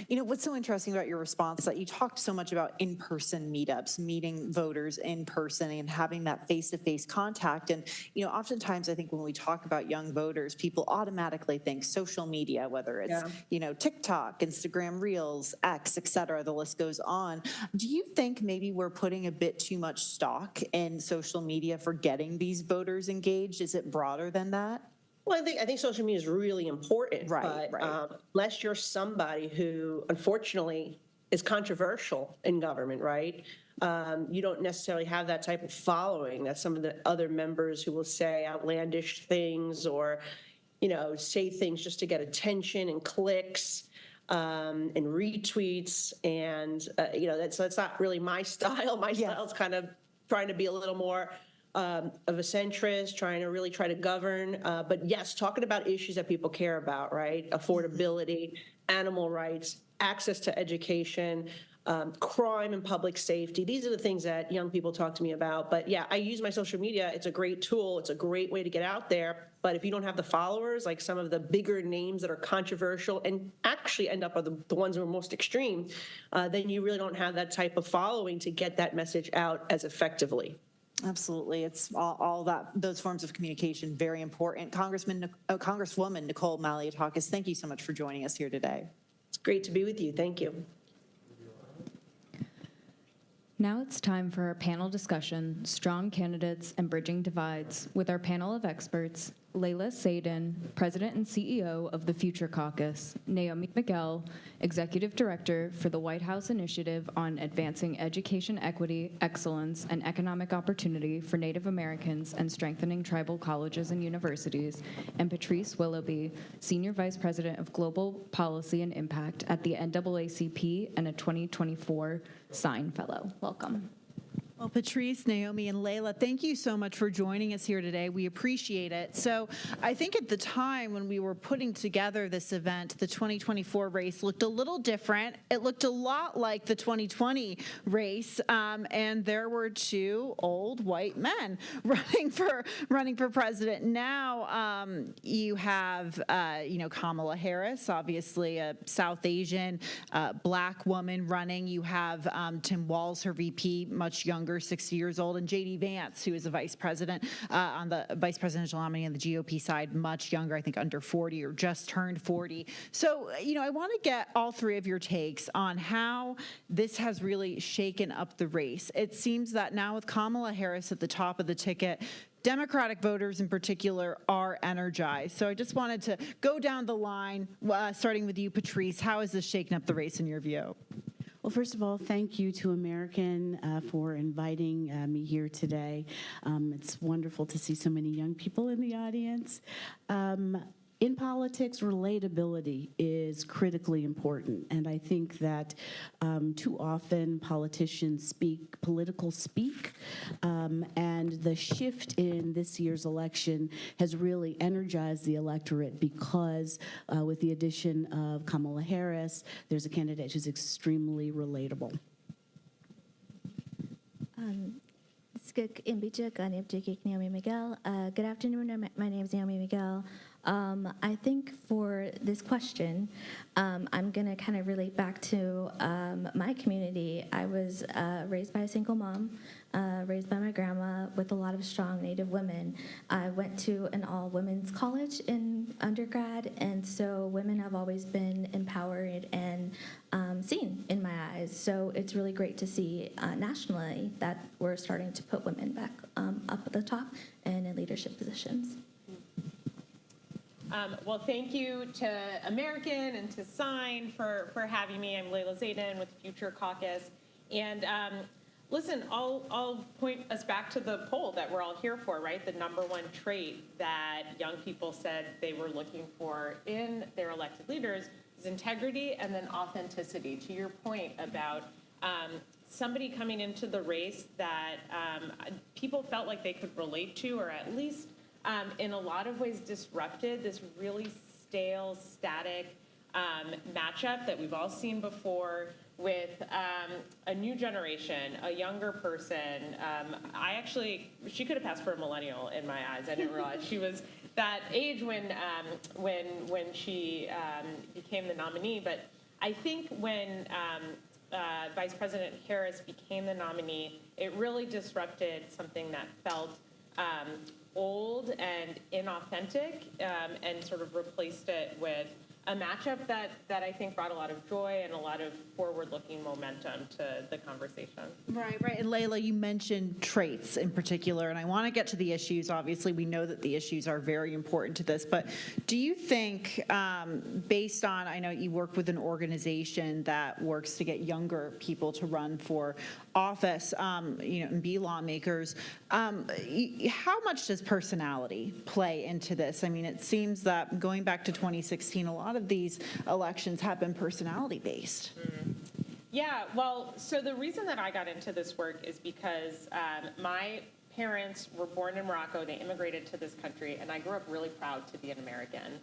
[SPEAKER 4] What's so interesting about your response is that you talked so much about in-person meetups, meeting voters in person and having that face-to-face contact. And, oftentimes I think when we talk about young voters, people automatically think social media, whether it's, TikTok, Instagram Reels, X, et cetera, the list goes on. Do you think maybe we're putting a bit too much stock in social media for getting these voters engaged? Is it broader than that?
[SPEAKER 8] Well, I think social media is really important,
[SPEAKER 4] right.
[SPEAKER 8] Unless you're somebody who, unfortunately, is controversial in government, right? You don't necessarily have that type of following that some of the other members who will say outlandish things or, say things just to get attention and clicks and retweets, and that's not really my style. My style is kind of trying to be a little more of a centrist, trying to govern. But yes, talking about issues that people care about, right? Affordability, animal rights, access to education, crime and public safety. These are the things that young people talk to me about. But yeah, I use my social media. It's a great tool. It's a great way to get out there. But if you don't have the followers, like some of the bigger names that are controversial and actually end up are the ones who are most extreme, then you really don't have that type of following to get that message out as effectively.
[SPEAKER 4] Absolutely. It's all those forms of communication, very important. Congresswoman Nicole Malliotakis, thank you so much for joining us here today.
[SPEAKER 8] It's great to be with you. Thank you.
[SPEAKER 3] Now it's time for our panel discussion, Strong Candidates and Bridging Divides, with our panel of experts, Layla Sadin, President and CEO of the Future Caucus, Naomi Miguel, Executive Director for the White House Initiative on Advancing Education Equity, Excellence, and Economic Opportunity for Native Americans and Strengthening Tribal Colleges and Universities, and Patrice Willoughby, Senior Vice President of Global Policy and Impact at the NAACP and a 2024 Sign Fellow. Welcome.
[SPEAKER 4] Well, Patrice, Naomi, and Layla, thank you so much for joining us here today. We appreciate it. So I think at the time when we were putting together this event, the 2024 race looked a little different. It looked a lot like the 2020 race, and there were two old white men running for president. Now you have Kamala Harris, obviously a South Asian black woman running. You have Tim Walz, her VP, much younger, 60 years old, and J.D. Vance, who is a vice president on the vice presidential nominee on the GOP side, much younger, I think under 40 or just turned 40. So, I want to get all three of your takes on how this has really shaken up the race. It seems that now with Kamala Harris at the top of the ticket, Democratic voters in particular are energized. So I just wanted to go down the line, starting with you, Patrice. How has this shaken up the race in your view?
[SPEAKER 9] Well, first of all, thank you to American for inviting me here today. It's wonderful to see so many young people in the audience. In politics, relatability is critically important, and I think that too often politicians speak political speak, and the shift in this year's election has really energized the electorate because with the addition of Kamala Harris, there's a candidate who's extremely relatable.
[SPEAKER 10] Naomi Miguel. Good afternoon. My name is Naomi Miguel. I think for this question, I'm going to kind of relate back to my community. I was raised by a single mom, raised by my grandma with a lot of strong Native women. I went to an all-women's college in undergrad, and so women have always been empowered and seen in my eyes. So it's really great to see nationally that we're starting to put women back up at the top and in leadership positions.
[SPEAKER 11] Well, thank you to American and to Sign for having me. I'm Layla Zayden with Future Caucus. And listen, I'll point us back to the poll that we're all here for, right? The number one trait that young people said they were looking for in their elected leaders is integrity and then authenticity. To your point about somebody coming into the race that people felt like they could relate to, or at least in a lot of ways disrupted this really stale, static matchup that we've all seen before with a new generation, a younger person. She could have passed for a millennial in my eyes. I didn't realize she was that age when she became the nominee. But I think when Vice President Harris became the nominee, it really disrupted something that felt old and inauthentic, and sort of replaced it with a matchup that I think brought a lot of joy and a lot of forward-looking momentum to the conversation.
[SPEAKER 4] Right. And Layla, you mentioned traits in particular, and I want to get to the issues. Obviously, we know that the issues are very important to this, but do you think, based on, I know you work with an organization that works to get younger people to run for office, and be lawmakers, how much does personality play into this? I mean, it seems that going back to 2016, a lot of these elections have been personality-based.
[SPEAKER 11] Mm-hmm. Yeah, well, so the reason that I got into this work is because my parents were born in Morocco. They immigrated to this country, and I grew up really proud to be an American.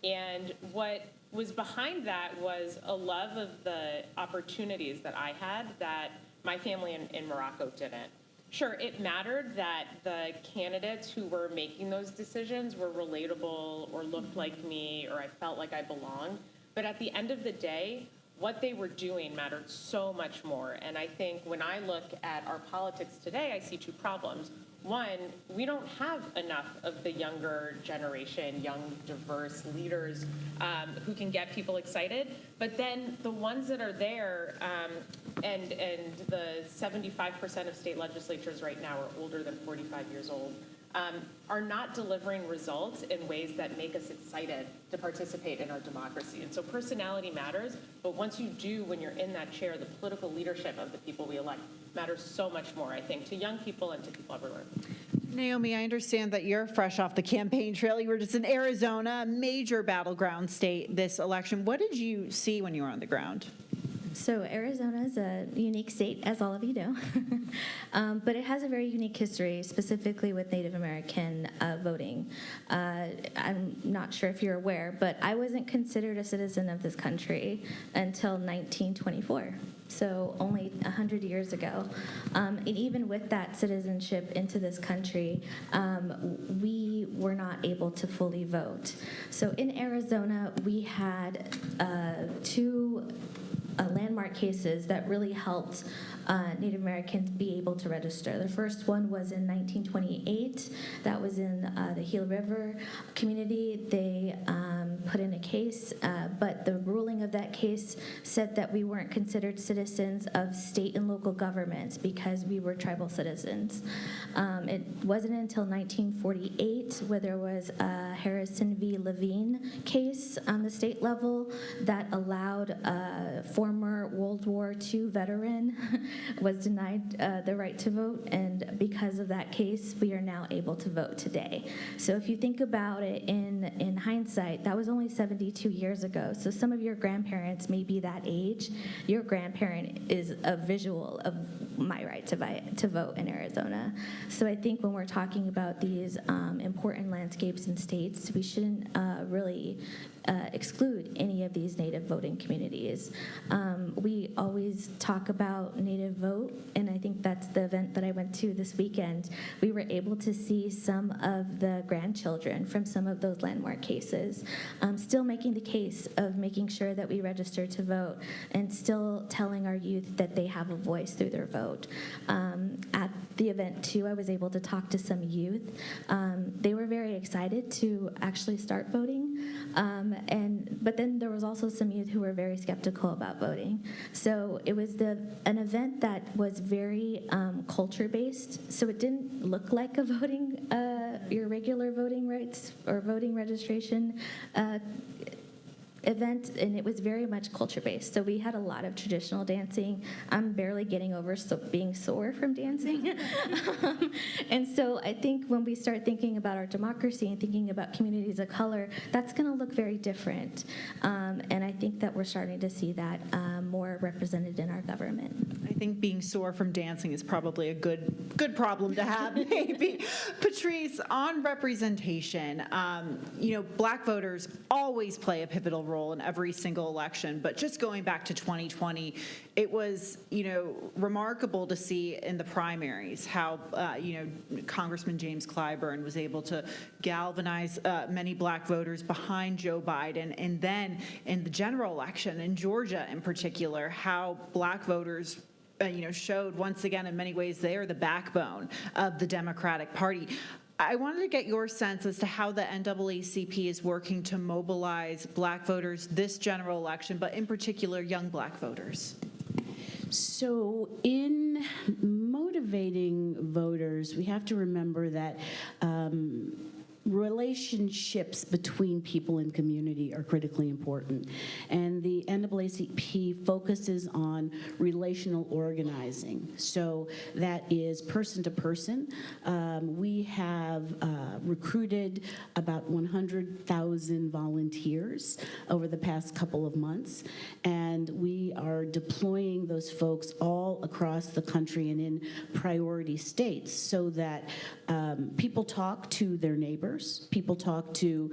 [SPEAKER 11] And what was behind that was a love of the opportunities that I had that my family in Morocco didn't. Sure, it mattered that the candidates who were making those decisions were relatable or looked like me, or I felt like I belonged. But at the end of the day, what they were doing mattered so much more. And I think when I look at our politics today, I see two problems. One, we don't have enough of the younger generation, young, diverse leaders who can get people excited. But then the ones that are there, and the 75% of state legislatures right now are older than 45 years old, are not delivering results in ways that make us excited to participate in our democracy. And so personality matters, but once you do, when you're in that chair, the political leadership of the people we elect matters so much more, I think, to young people and to people everywhere.
[SPEAKER 4] Naomi, I understand that you're fresh off the campaign trail. You were just in Arizona, a major battleground state this election. What did you see when you were on the ground?
[SPEAKER 10] So Arizona is a unique state, as all of you know, but it has a very unique history, specifically with Native American voting. I'm not sure if you're aware, but I wasn't considered a citizen of this country until 1924. So only 100 years ago. And even with that citizenship into this country, we were not able to fully vote. So in Arizona, we had two landmark cases that really helped Native Americans be able to register. The first one was in 1928. That was in the Gila River community. They put in a case, but the ruling of that case said that we weren't considered citizens of state and local governments because we were tribal citizens. It wasn't until 1948, where there was a Harrison v. Levine case on the state level that allowed a former World War II veteran was denied the right to vote, and because of that case, we are now able to vote today. So if you think about it in hindsight, that was only 72 years ago. So some of your grandparents may be that age. Your grandparent is a visual of my right to vote in Arizona. So I think when we're talking about these important landscapes and states, we shouldn't really exclude any of these Native voting communities. We always talk about Native vote, and I think that's the event that I went to this weekend. We were able to see some of the grandchildren from some of those landmark cases, still making the case of making sure that we register to vote and still telling our youth that they have a voice through their vote. At the event, too, I was able to talk to some youth. They were very excited to actually start voting, but then there was also some youth who were very skeptical about voting. So it was an event that was very culture-based, so it didn't look like a voting, your regular voting rights or voting registration event, and it was very much culture-based. So we had a lot of traditional dancing. I'm barely getting over being sore from dancing. And so I think when we start thinking about our democracy and thinking about communities of color, that's going to look very different. And I think that we're starting to see that more represented in our government.
[SPEAKER 4] I think being sore from dancing is probably a good problem to have, maybe. Patrice, on representation, Black voters always play a pivotal role in every single election, but just going back to 2020, it was, remarkable to see in the primaries how, Congressman James Clyburn was able to galvanize many Black voters behind Joe Biden, and then in the general election in Georgia in particular, how Black voters showed once again in many ways they are the backbone of the Democratic Party. I wanted to get your sense as to how the NAACP is working to mobilize Black voters this general election, but in particular young Black voters.
[SPEAKER 9] So in motivating voters, we have to remember that relationships between people in community are critically important. And the NAACP focuses on relational organizing. So that is person to person. We have recruited about 100,000 volunteers over the past couple of months. And we are deploying those folks all across the country and in priority states so that people talk to their neighbors, people talk to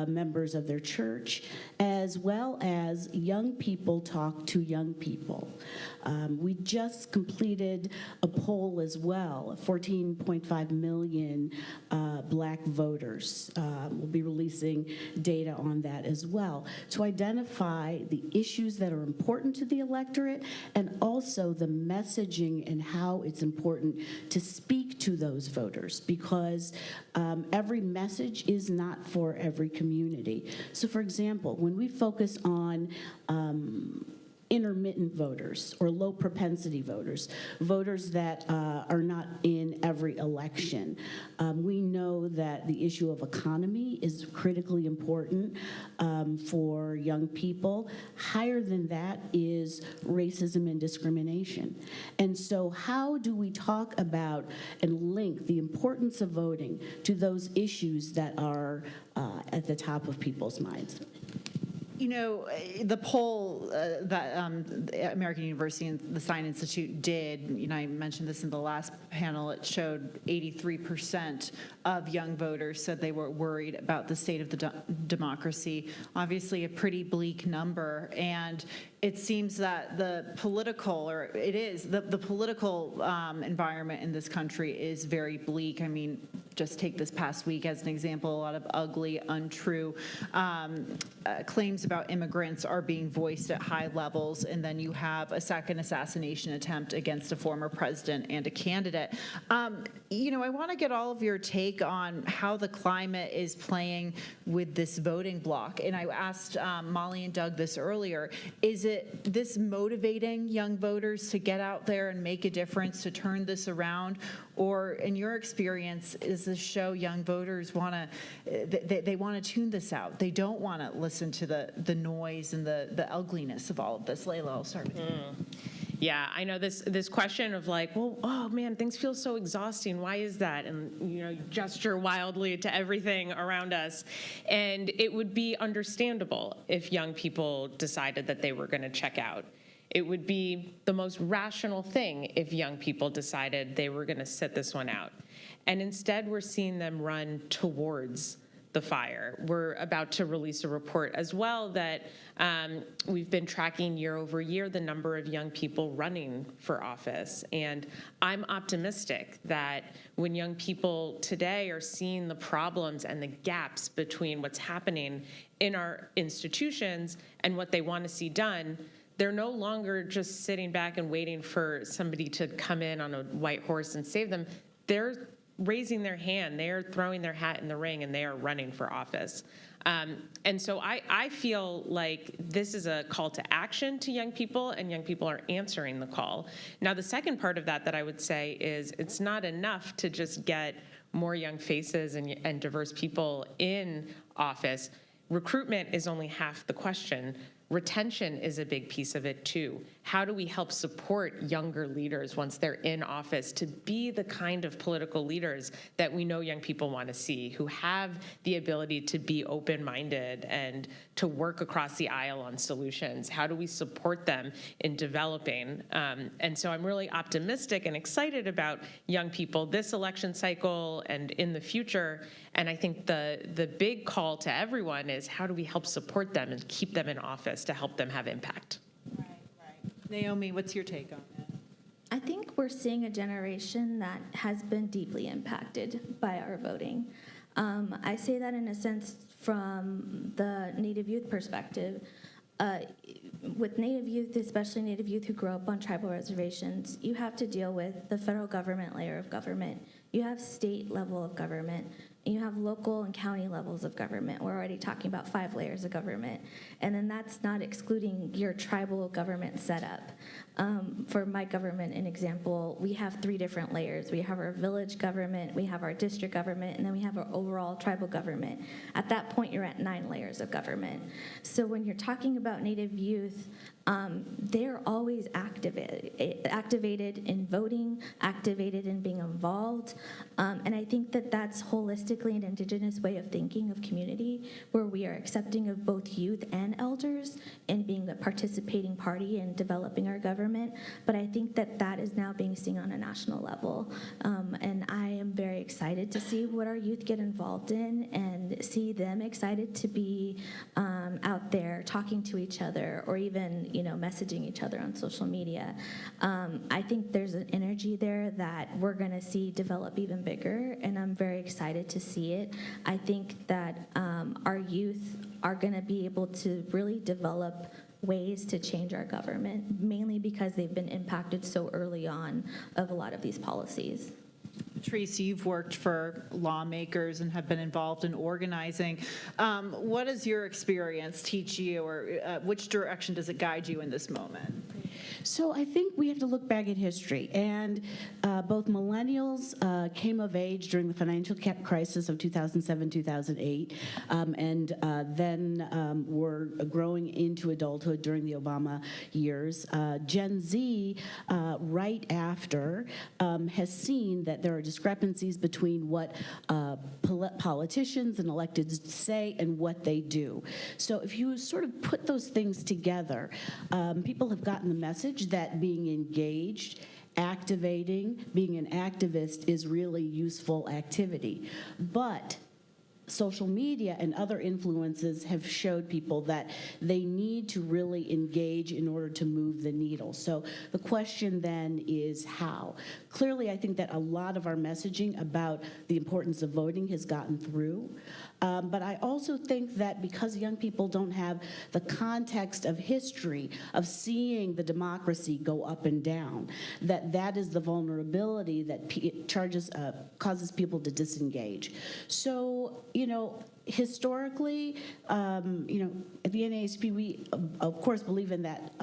[SPEAKER 9] members of their church, as well as young people talk to young people. We just completed a poll as well, 14.5 million Black voters. We'll be releasing data on that as well to identify the issues that are important to the electorate and also the messaging and how it's important to speak to those voters, because every message is not for every community. So for example, when we focus on intermittent voters or low propensity voters, voters that are not in every election. We know that the issue of economy is critically important for young people. Higher than that is racism and discrimination. And so how do we talk about and link the importance of voting to those issues that are at the top of people's minds?
[SPEAKER 4] You know, the poll that the American University and the Sign Institute did, you know, I mentioned this in the last panel, it showed 83% of young voters said they were worried about the state of the democracy. Obviously a pretty bleak number, and it seems that the political, or it is, the political environment in this country is very bleak. I mean, just take this past week as an example, a lot of ugly, untrue claims about immigrants are being voiced at high levels, and then you have a second assassination attempt against a former president and a candidate. You know, I want to get all of your take on how the climate is playing with this voting bloc. And I asked Molly and Doug this earlier. Is it this motivating young voters to get out there and make a difference, to turn this around? Or in your experience, is this show young voters want to, they want to tune this out? They don't want to listen to the noise and the ugliness of all of this. Layla, I'll start with you.
[SPEAKER 11] Yeah, I know this question of like, well, oh man, things feel so exhausting. Why is that? And you know, you gesture wildly to everything around us. And it would be understandable if young people decided that they were going to check out. It would be the most rational thing if young people decided they were going to sit this one out. And instead, we're seeing them run towards the fire. We're about to release a report as well that we've been tracking year over year the number of young people running for office. And I'm optimistic that when young people today are seeing the problems and the gaps between what's happening in our institutions and what they want to see done, they're no longer just sitting back and waiting for somebody to come in on a white horse and save them. They're raising their hand, they are throwing their hat in the ring, and they are running for office. And so I feel like this is a call to action to young people, and young people are answering the call. Now, the second part of that I would say is it's not enough to just get more young faces and diverse people in office. Recruitment is only half the question. Retention is a big piece of it too. How do we help support younger leaders once they're in office to be the kind of political leaders that we know young people want to see, who have the ability to be open-minded and to work across the aisle on solutions? How do we support them in developing? And so I'm really optimistic and excited about young people this election cycle and in the future. And I think the big call to everyone is how do we help support them and keep them in office to help them have impact?
[SPEAKER 4] Right. Naomi, what's your take on that?
[SPEAKER 10] I think we're seeing a generation that has been deeply impacted by our voting. I say that in a sense from the Native youth perspective. With Native youth, especially Native youth who grow up on tribal reservations, you have to deal with the federal government layer of government. You have state level of government, and you have local and county levels of government. We're already talking about 5 layers of government. And then that's not excluding your tribal government setup. For my government, an example, we have 3 different layers. We have our village government, we have our district government, and then we have our overall tribal government. At that point, you're at 9 layers of government. So when you're talking about Native youth, they're always activated in voting, activated in being involved. And I think that that's holistically an Indigenous way of thinking of community, where we are accepting of both youth and elders and being the participating party in developing our government. But I think that that is now being seen on a national level. And I am very excited to see what our youth get involved in and see them excited to be out there talking to each other or even, messaging each other on social media. I think there's an energy there that we're going to see develop even bigger, and I'm very excited to see it. I think that our youth are going to be able to really develop ways to change our government, mainly because they've been impacted so early on of a lot of these policies.
[SPEAKER 4] Tracy, you've worked for lawmakers and have been involved in organizing. What does your experience teach you, or which direction does it guide you in this moment?
[SPEAKER 9] So I think we have to look back at history, and both both millennials came of age during the financial crisis of 2007-2008, and then were growing into adulthood during the Obama years. Gen Z, right after, has seen that there are discrepancies between what politicians and electeds say and what they do. So if you sort of put those things together, people have gotten the message that being engaged, activating, being an activist is really useful activity. But social media and other influences have showed people that they need to really engage in order to move the needle. So the question then is how? Clearly, I think that a lot of our messaging about the importance of voting has gotten through. But I also think that because young people don't have the context of history of seeing the democracy go up and down, that is the vulnerability that causes people to disengage. So, historically, at the NAACP, we, of course, believe in that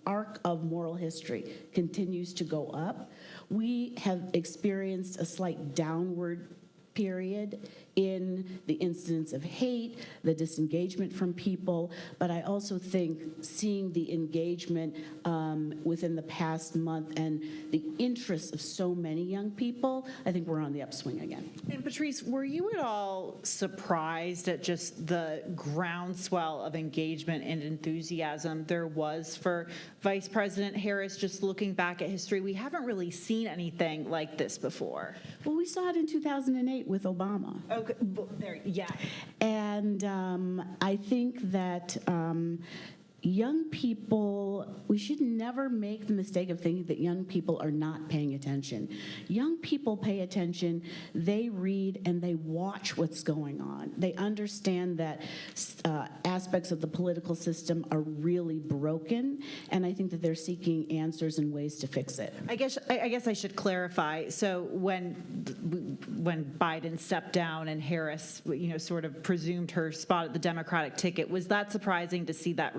[SPEAKER 9] arc of moral history continues to go up. We have experienced a slight downward period in the incidence of hate, the disengagement from people, but I also think seeing the engagement within the past month and the interest of so many young people, I think we're on the upswing again.
[SPEAKER 4] And Patrice, were you at all surprised at just the groundswell of engagement and enthusiasm there was for Vice President Harris? Just looking back at history, we haven't really seen anything like this before.
[SPEAKER 9] Well, we saw it in 2008 with Obama.
[SPEAKER 4] Okay, there, yeah.
[SPEAKER 9] And I think that young people, we should never make the mistake of thinking that young people are not paying attention. Young people pay attention, they read, and they watch what's going on. They understand that aspects of the political system are really broken, and I think that they're seeking answers and ways to fix it.
[SPEAKER 4] I guess I should clarify. So when Biden stepped down and Harris, sort of presumed her spot at the Democratic ticket, was that surprising to see that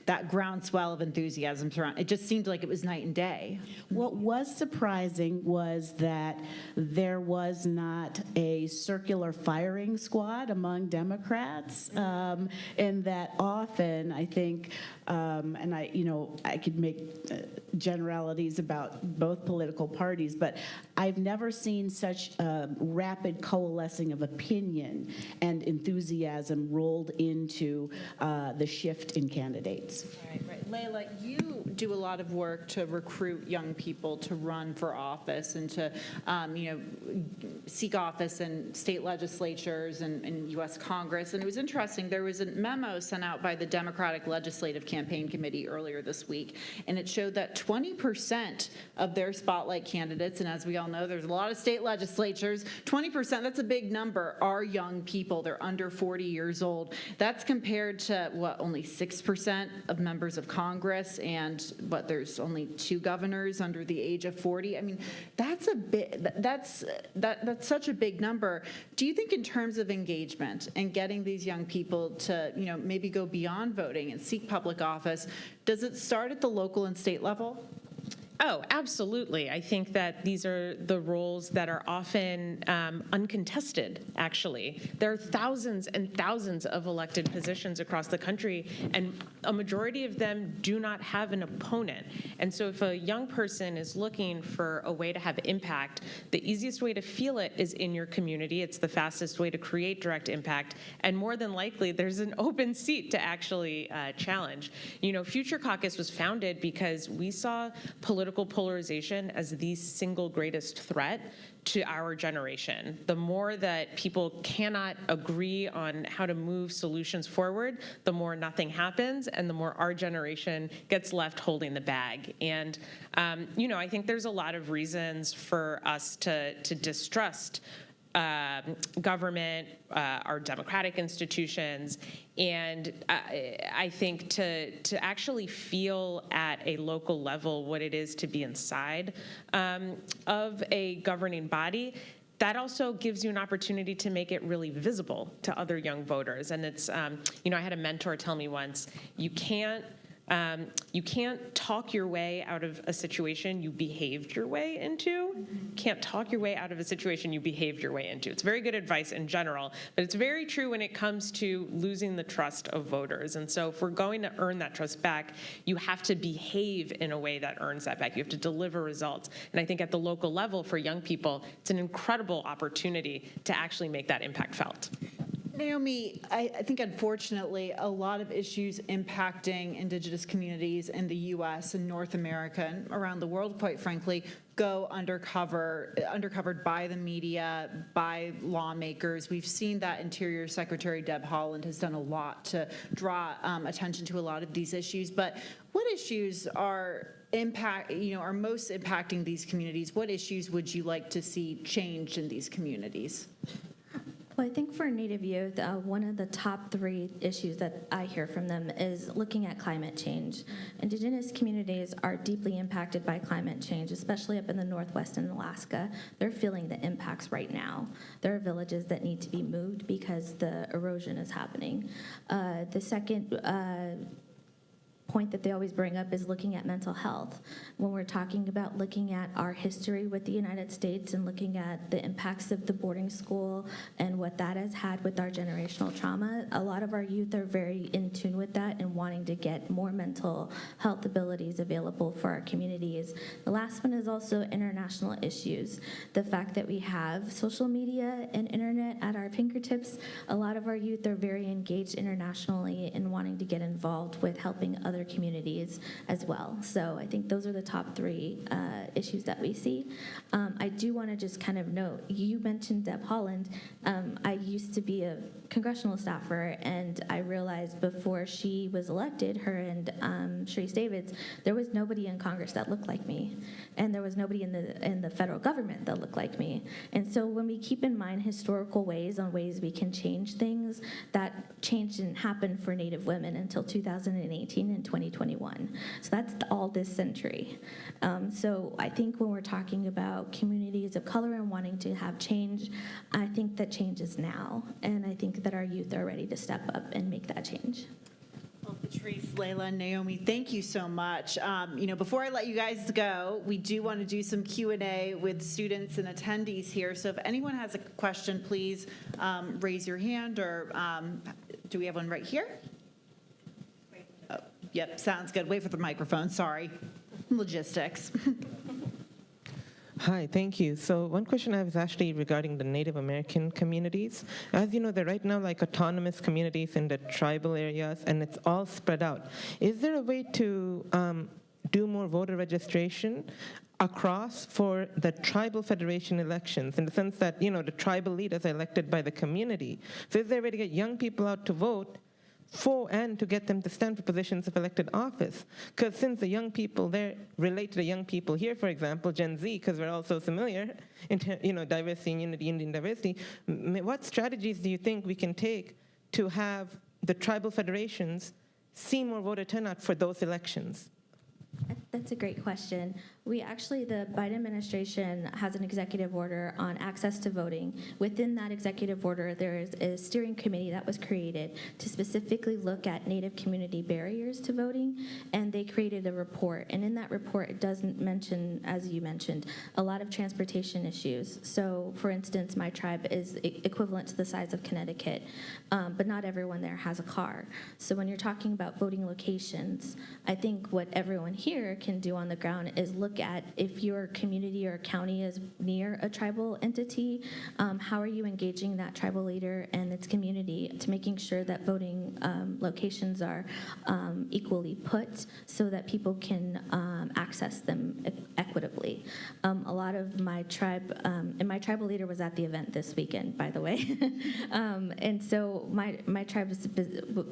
[SPEAKER 4] that groundswell of enthusiasm surround? It just seemed like it was night and day.
[SPEAKER 9] What was surprising was that there was not a circular firing squad among Democrats, and that often, I think, and I could make generalities about both political parties, but I've never seen such rapid coalescing of opinion and enthusiasm rolled into the shift in candidates.
[SPEAKER 4] Right. Layla, you do a lot of work to recruit young people to run for office and to, seek office in state legislatures and U.S. Congress. And it was interesting. There was a memo sent out by the Democratic Legislative Campaign Committee earlier this week, and it showed that 20% of their spotlight candidates, and as we all know, there's a lot of state legislatures, 20%, that's a big number, are young people. They're under 40 years old. That's compared to, only 6% of members of Congress, and there's only 2 governors under the age of 40. I mean, that's such a big number. Do you think in terms of engagement and getting these young people to, maybe go beyond voting and seek public office, does it start at the local and state level?
[SPEAKER 12] Oh, absolutely. I think that these are the roles that are often uncontested, actually. There are thousands and thousands of elected positions across the country, and a majority of them do not have an opponent. And so if a young person is looking for a way to have impact, the easiest way to feel it is in your community. It's the fastest way to create direct impact. And more than likely, there's an open seat to actually challenge. Future Caucus was founded because we saw political polarization as the single greatest threat to our generation. The more that people cannot agree on how to move solutions forward, the more nothing happens, and the more our generation gets left holding the bag. And, I think there's a lot of reasons for us to distrust government, our democratic institutions, and I think to actually feel at a local level what it is to be inside of a governing body, that also gives you an opportunity to make it really visible to other young voters. And it's, I had a mentor tell me once, you can't You can't talk your way out of a situation you behaved your way into. Can't talk your way out of a situation you behaved your way into. It's very good advice in general, but it's very true when it comes to losing the trust of voters. And so if we're going to earn that trust back, you have to behave in a way that earns that back. You have to deliver results. And I think at the local level for young people, it's an incredible opportunity to actually make that impact felt.
[SPEAKER 4] Naomi, I think unfortunately a lot of issues impacting Indigenous communities in the U.S. and North America and around the world, quite frankly, go undercovered by the media, by lawmakers. We've seen that Interior Secretary Deb Haaland has done a lot to draw attention to a lot of these issues. But what issues are most impacting these communities? What issues would you like to see changed in these communities?
[SPEAKER 10] Well, I think for Native youth, one of the top 3 issues that I hear from them is looking at climate change. Indigenous communities are deeply impacted by climate change, especially up in the Northwest and Alaska. They're feeling the impacts right now. There are villages that need to be moved because the erosion is happening. The second point that they always bring up is looking at mental health. When we're talking about looking at our history with the United States and looking at the impacts of the boarding school and what that has had with our generational trauma, a lot of our youth are very in tune with that and wanting to get more mental health abilities available for our communities. The last one is also international issues. The fact that we have social media and internet at our fingertips, a lot of our youth are very engaged internationally and wanting to get involved with helping other communities as well. So I think those are the top 3 issues that we see. I do want to just kind of note, you mentioned Deb Haaland. I used to be a congressional staffer, and I realized before she was elected, her and Sharice Davids, there was nobody in Congress that looked like me, and there was nobody in the federal government that looked like me. And so when we keep in mind historical ways on ways we can change things, that change didn't happen for Native women until 2018 and 2021. So that's all this century. So I think when we're talking about communities of color and wanting to have change, I think that change is now, and I think that our youth are ready to step up and make that change.
[SPEAKER 4] Well, Patrice, Layla, and Naomi, thank you so much. Before I let you guys go, we do want to do some Q&A with students and attendees here. So if anyone has a question, please raise your hand, or do we have one right here? Oh, yep, sounds good. Wait for the microphone, sorry. Logistics.
[SPEAKER 13] Hi, thank you. So one question I have is actually regarding the Native American communities. As you know, they're right now like autonomous communities in the tribal areas, and it's all spread out. Is there a way to do more voter registration across for the tribal federation elections, in the sense that, the tribal leaders are elected by the community? So is there a way to get young people out to vote for and to get them to stand for positions of elected office? Because since the young people there relate to the young people here, for example, Gen Z, because we're all so familiar in diversity and unity, Indian diversity, what strategies do you think we can take to have the tribal federations see more voter turnout for those elections?
[SPEAKER 10] That's a great question. The Biden administration has an executive order on access to voting. Within that executive order, there is a steering committee that was created to specifically look at Native community barriers to voting, and they created a report. And in that report, it doesn't mention, as you mentioned, a lot of transportation issues. So, for instance, my tribe is equivalent to the size of Connecticut, but not everyone there has a car. So when you're talking about voting locations, I think what everyone here can do on the ground is look at if your community or county is near a tribal entity, how are you engaging that tribal leader and its community to making sure that voting locations are equally put so that people can access them equitably. A lot of my tribe, and my tribal leader was at the event this weekend, by the way. And so my tribe,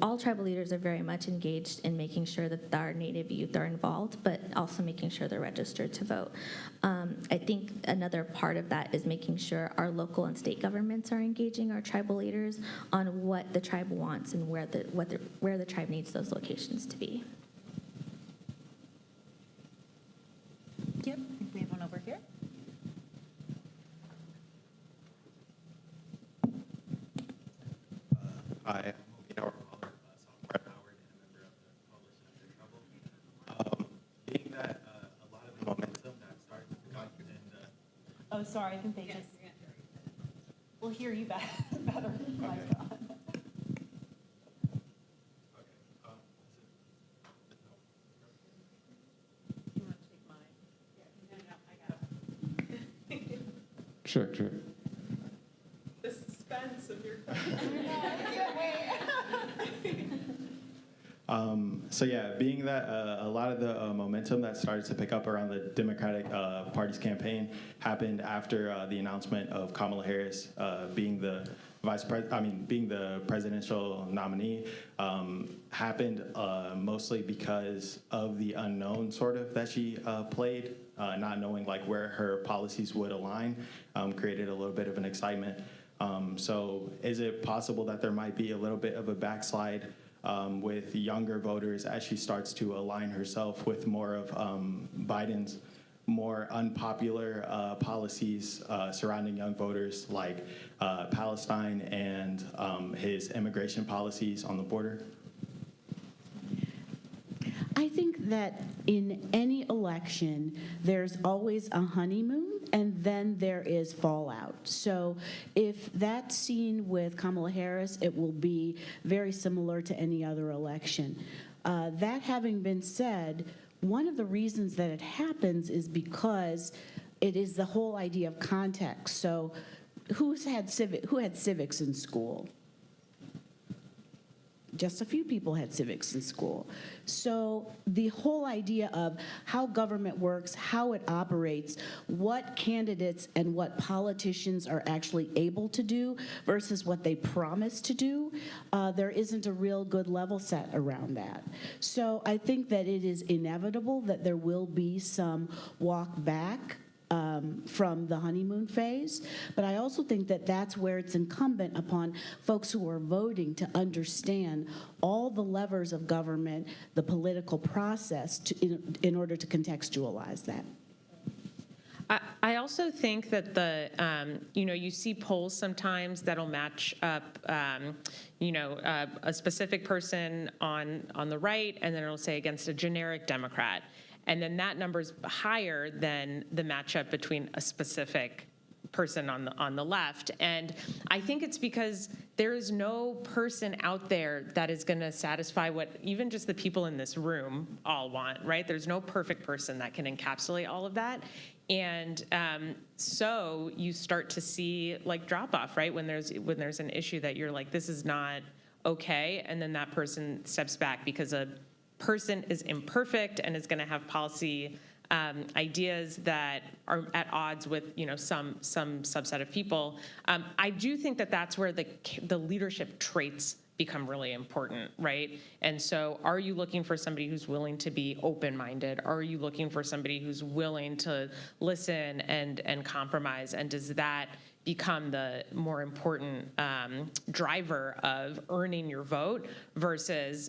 [SPEAKER 10] all tribal leaders are very much engaged in making sure that our Native youth are involved, but also making sure they're registered to vote. I think another part of that is making sure our local and state governments are engaging our tribal leaders on what the tribe wants and where the tribe needs those locations to be.
[SPEAKER 4] Yep, I think we have one over here.
[SPEAKER 14] Hi, I'm Okinawara Pollard, software at Howard and a member of the Coalition of Trouble.
[SPEAKER 9] Oh, sorry, I think they just, we'll hear you better. Mic on.
[SPEAKER 14] Sure.
[SPEAKER 11] The suspense of your question.
[SPEAKER 14] So yeah, being that a lot of the momentum that started to pick up around the Democratic Party's campaign happened after the announcement of Kamala Harris being the being the presidential nominee, happened mostly because of the unknown sort of that she played, not knowing like where her policies would align, created a little bit of an excitement. So is it possible that there might be a little bit of a backslide with younger voters as she starts to align herself with more of Biden's more unpopular policies surrounding young voters, like Palestine and his immigration policies on the border?
[SPEAKER 9] I think that in any election, there's always a honeymoon, and then there is fallout. So if that's seen with Kamala Harris, it will be very similar to any other election. That having been said, one of the reasons that it happens is because it is the whole idea of context. So who had civics in school? Just a few people had civics in school. So the whole idea of how government works, how it operates, what candidates and what politicians are actually able to do versus what they promise to do, there isn't a real good level set around that. So I think that it is inevitable that there will be some walk back from the honeymoon phase. But I also think that that's where it's incumbent upon folks who are voting to understand all the levers of government, the political process, in order to contextualize that.
[SPEAKER 12] I also think that you see polls sometimes that'll match up, a specific person on the right, and then it'll say against a generic Democrat. And then that number's higher than the matchup between a specific person on the left. And I think it's because there is no person out there that is going to satisfy what even just the people in this room all want, right? There's no perfect person that can encapsulate all of that. And so you start to see like drop off, right? When there's an issue that you're like, this is not okay, and then that person steps back because a person is imperfect and is going to have policy ideas that are at odds with some subset of people. I do think that that's where the leadership traits become really important, right? And so are you looking for somebody who's willing to be open-minded? Are you looking for somebody who's willing to listen and compromise? And does that become the more important driver of earning your vote versus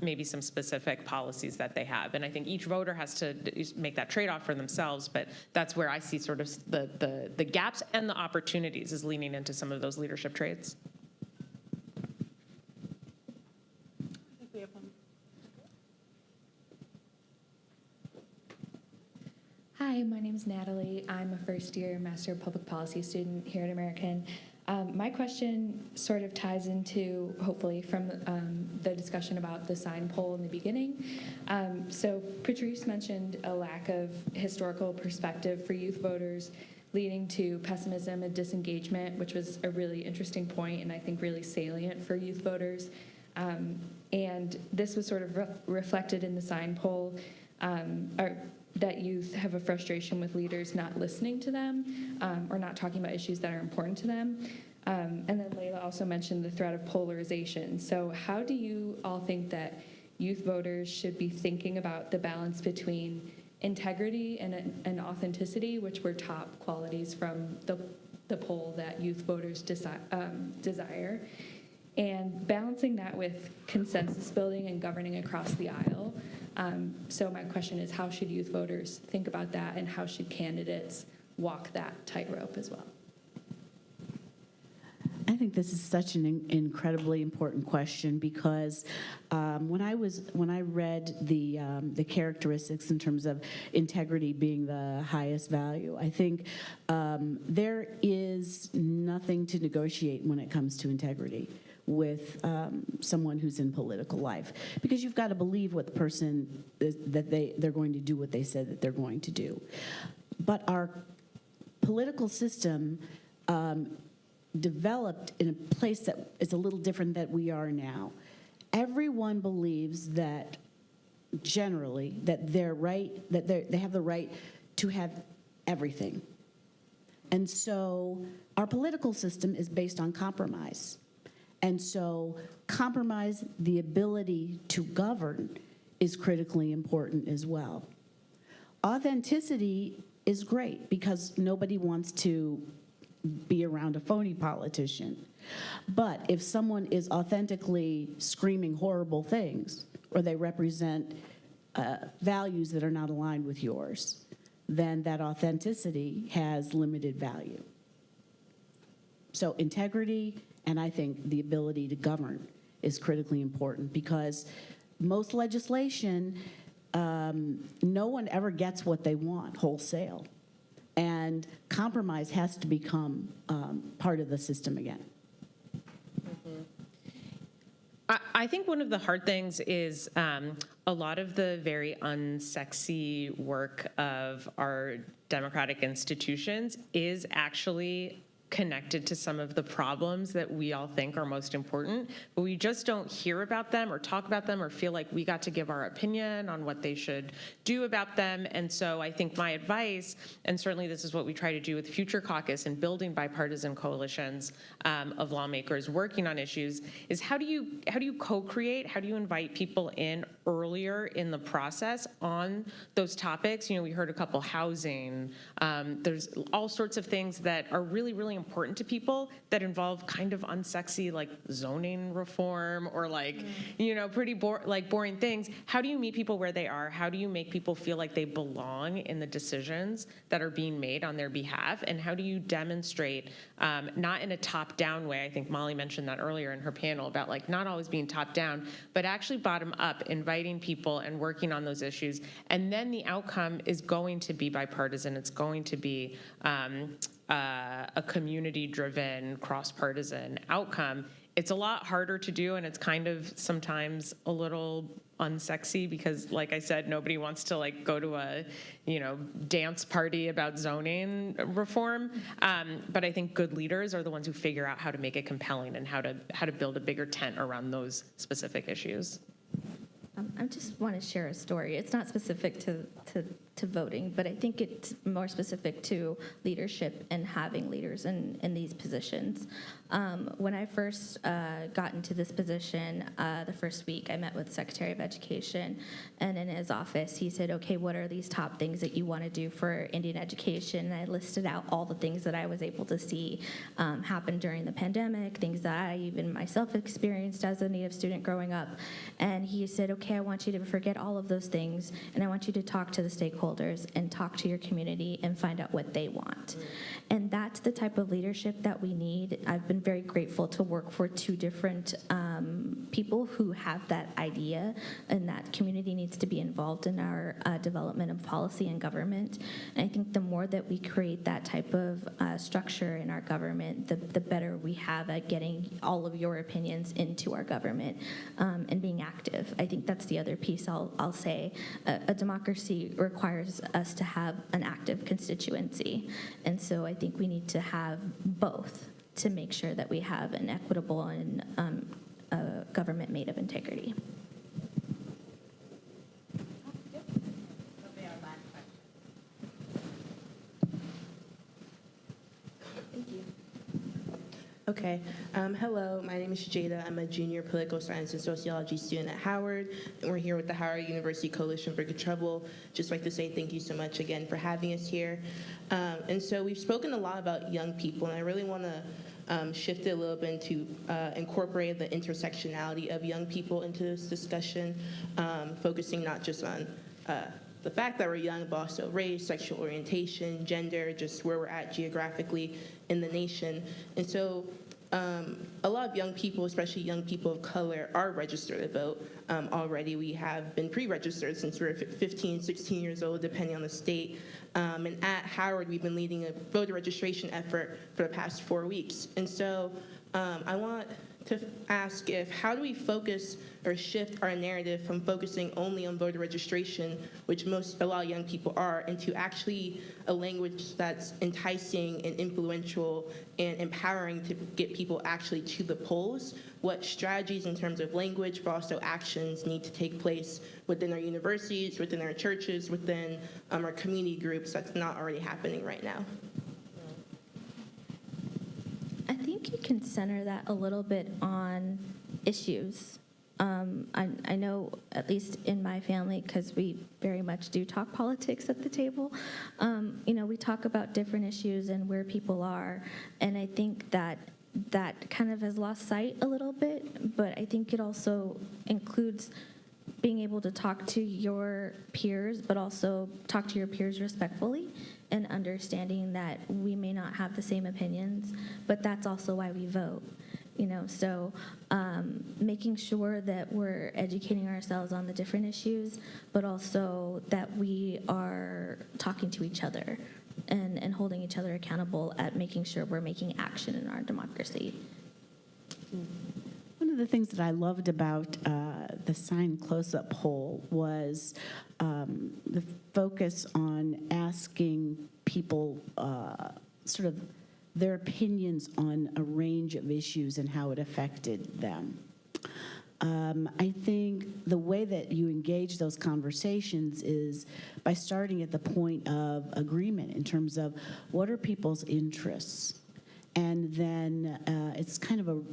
[SPEAKER 12] maybe some specific policies that they have? And I think each voter has to make that trade-off for themselves, but that's where I see sort of the gaps and the opportunities is leaning into some of those leadership traits.
[SPEAKER 15] Hi, my name is Natalie. I'm a first-year Master of Public Policy student here at American. My question sort of ties into, hopefully, from the discussion about the sign poll in the beginning. So Patrice mentioned a lack of historical perspective for youth voters, leading to pessimism and disengagement, which was a really interesting point and I think really salient for youth voters. And this was sort of reflected in the sign poll, that youth have a frustration with leaders not listening to them or not talking about issues that are important to them. And then Layla also mentioned the threat of polarization. So how do you all think that youth voters should be thinking about the balance between integrity and authenticity, which were top qualities from the poll that youth voters desire, and balancing that with consensus building and governing across the aisle? So my question is, how should youth voters think about that, and how should candidates walk that tightrope as well?
[SPEAKER 9] I think this is such an incredibly important question because when I read the characteristics in terms of integrity being the highest value, I think there is nothing to negotiate when it comes to integrity with someone who's in political life, because you've got to believe what the person is, that they're going to do what they said that they're going to do. But our political system developed in a place that is a little different than we are now. Everyone believes that generally that they're right, that they have the right to have everything. And so our political system is based on compromise. And so compromise, the ability to govern, is critically important as well. Authenticity is great because nobody wants to be around a phony politician. But if someone is authentically screaming horrible things, or they represent values that are not aligned with yours, then that authenticity has limited value. So integrity, and I think the ability to govern, is critically important, because most legislation, no one ever gets what they want wholesale. And compromise has to become part of the system again.
[SPEAKER 12] I think one of the hard things is a lot of the very unsexy work of our democratic institutions is actually connected to some of the problems that we all think are most important, but we just don't hear about them or talk about them or feel like we got to give our opinion on what they should do about them. And so I think my advice, and certainly this is what we try to do with Future Caucus and building bipartisan coalitions of lawmakers working on issues, is how do you co-create, how do you invite people in earlier in the process on those topics? You know, we heard a couple, housing, there's all sorts of things that are really, really important to people that involve kind of unsexy, like zoning reform or like, you know, pretty boring things. How do you meet people where they are? How do you make people feel like they belong in the decisions that are being made on their behalf? And how do you demonstrate, not in a top-down way, I think Molly mentioned that earlier in her panel about like not always being top-down, but actually bottom-up, inviting people and working on those issues. And then the outcome is going to be bipartisan. It's going to be a community-driven, cross-partisan outcome. It's a lot harder to do, and it's kind of sometimes a little unsexy because, like I said, nobody wants to like go to a, you know, dance party about zoning reform. But I think good leaders are the ones who figure out how to make it compelling and how to build a bigger tent around those specific issues.
[SPEAKER 10] I just want to share a story. It's not specific to voting, but I think it's more specific to leadership and having leaders in these positions. When I first got into this position, the first week I met with the Secretary of Education, and in his office he said, okay, what are these top things that you want to do for Indian education? And I listed out all the things that I was able to see happen during the pandemic, things that I even myself experienced as a Native student growing up. And he said, okay, I want you to forget all of those things, and I want you to talk to the stakeholders and talk to your community and find out what they want. And that's the type of leadership that we need. I've been very grateful to work for two different people who have that idea, and that community needs to be involved in our development of policy and government. And I think the more that we create that type of structure in our government, the better we have at getting all of your opinions into our government and being active. I think that's the other piece I'll say. A democracy requires us to have an active constituency. And so I think we need to have both to make sure that we have an equitable and government made of integrity.
[SPEAKER 16] Thank you. Okay. Hello, my name is Jada. I'm a junior political science and sociology student at Howard, and we're here with the Howard University Coalition for Good Trouble. Just like to say thank you so much again for having us here. And so we've spoken a lot about young people, and I really want to shift it a little bit into incorporate the intersectionality of young people into this discussion, focusing not just on the fact that we're young, but also race, sexual orientation, gender, just where we're at geographically in the nation. And so a lot of young people, especially young people of color, are registered to vote. Already we have been pre-registered since we were 15, 16 years old, depending on the state. And at Howard, we've been leading a voter registration effort for the past 4 weeks. And so I want to ask how do we focus or shift our narrative from focusing only on voter registration, which a lot of young people are, into actually a language that's enticing and influential and empowering to get people actually to the polls? What strategies in terms of language, but also actions need to take place within our universities, within our churches, within our community groups that's not already happening right now?
[SPEAKER 10] I think you can center that a little bit on issues. I know, at least in my family, because we very much do talk politics at the table, we talk about different issues and where people are, and I think that kind of has lost sight a little bit, but I think it also includes being able to talk to your peers, but also talk to your peers respectfully, and understanding that we may not have the same opinions, but that's also why we vote. So making sure that we're educating ourselves on the different issues, but also that we are talking to each other and holding each other accountable at making sure we're making action in our democracy.
[SPEAKER 9] One of the things that I loved about the Sign Close-Up poll was the focus on asking people sort of their opinions on a range of issues and how it affected them. I think the way that you engage those conversations is by starting at the point of agreement in terms of what are people's interests. And then it's kind of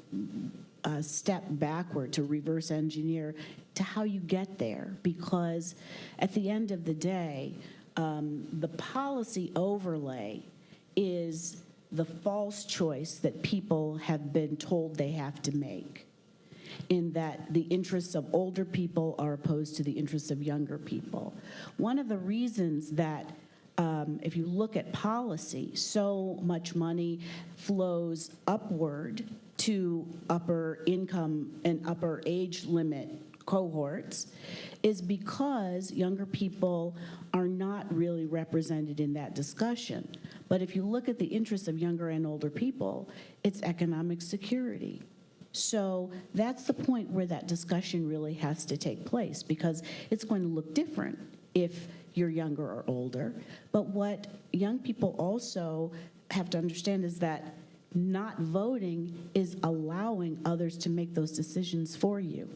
[SPEAKER 9] a step backward to reverse engineer to how you get there, because at the end of the day, the policy overlay is the false choice that people have been told they have to make, in that the interests of older people are opposed to the interests of younger people. One of the reasons that if you look at policy, so much money flows upward to upper income and upper age limit cohorts is because younger people are not really represented in that discussion. But if you look at the interests of younger and older people, it's economic security. So that's the point where that discussion really has to take place, because it's going to look different if you're younger or older. But what young people also have to understand is that not voting is allowing others to make those decisions for you.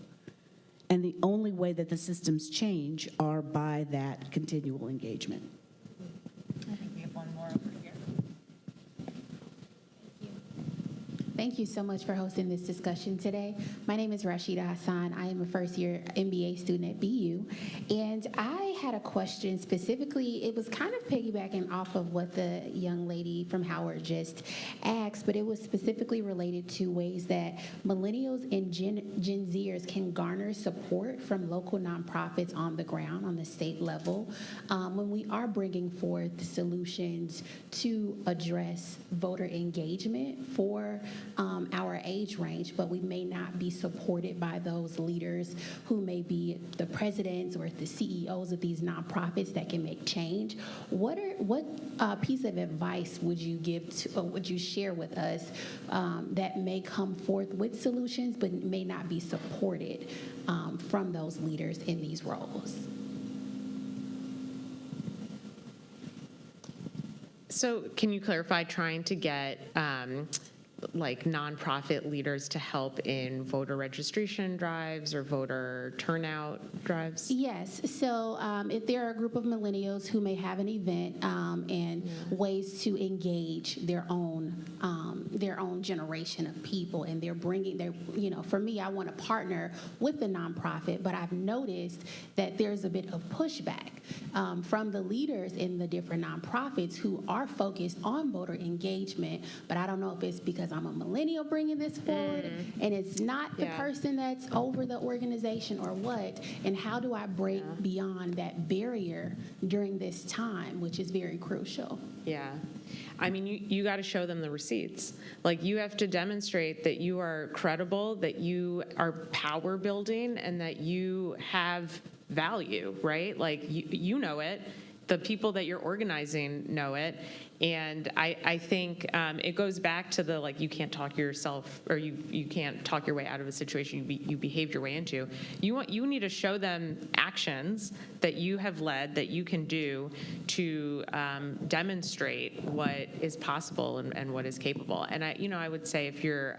[SPEAKER 9] And the only way that the systems change are by that continual engagement.
[SPEAKER 17] I think we have one more over here. Thank you so much for hosting this discussion today. My name is Rashida Hassan. I am a first-year MBA student at BU. And I had a question specifically. It was kind of piggybacking off of what the young lady from Howard just asked, but it was specifically related to ways that millennials and Gen Zers can garner support from local nonprofits on the ground, on the state level, when we are bringing forth solutions to address voter engagement for our age range, but we may not be supported by those leaders who may be the presidents or the CEOs of these nonprofits that can make change. What piece of advice would you give to, or would you share with us that may come forth with solutions but may not be supported from those leaders in these roles?
[SPEAKER 12] So can you clarify trying to get like nonprofit leaders to help in voter registration drives or voter turnout drives?
[SPEAKER 17] Yes. So if there are a group of millennials who may have an event and ways to engage their own generation of people, and they're bringing their, for me, I want to partner with the nonprofit, but I've noticed that there's a bit of pushback from the leaders in the different nonprofits who are focused on voter engagement, but I don't know if it's because because I'm a millennial bringing this forward, and it's not the person that's over the organization or what, and how do I break beyond that barrier during this time, which is very crucial.
[SPEAKER 12] Yeah. I mean, you got to show them the receipts. Like, you have to demonstrate that you are credible, that you are power building, and that you have value, right? Like, you know it. The people that you're organizing know it. And I think it goes back to the, like, you can't talk yourself, or you can't talk your way out of a situation you behaved your way into. You need to show them actions that you have led, that you can do to demonstrate what is possible and what is capable. And I would say if you're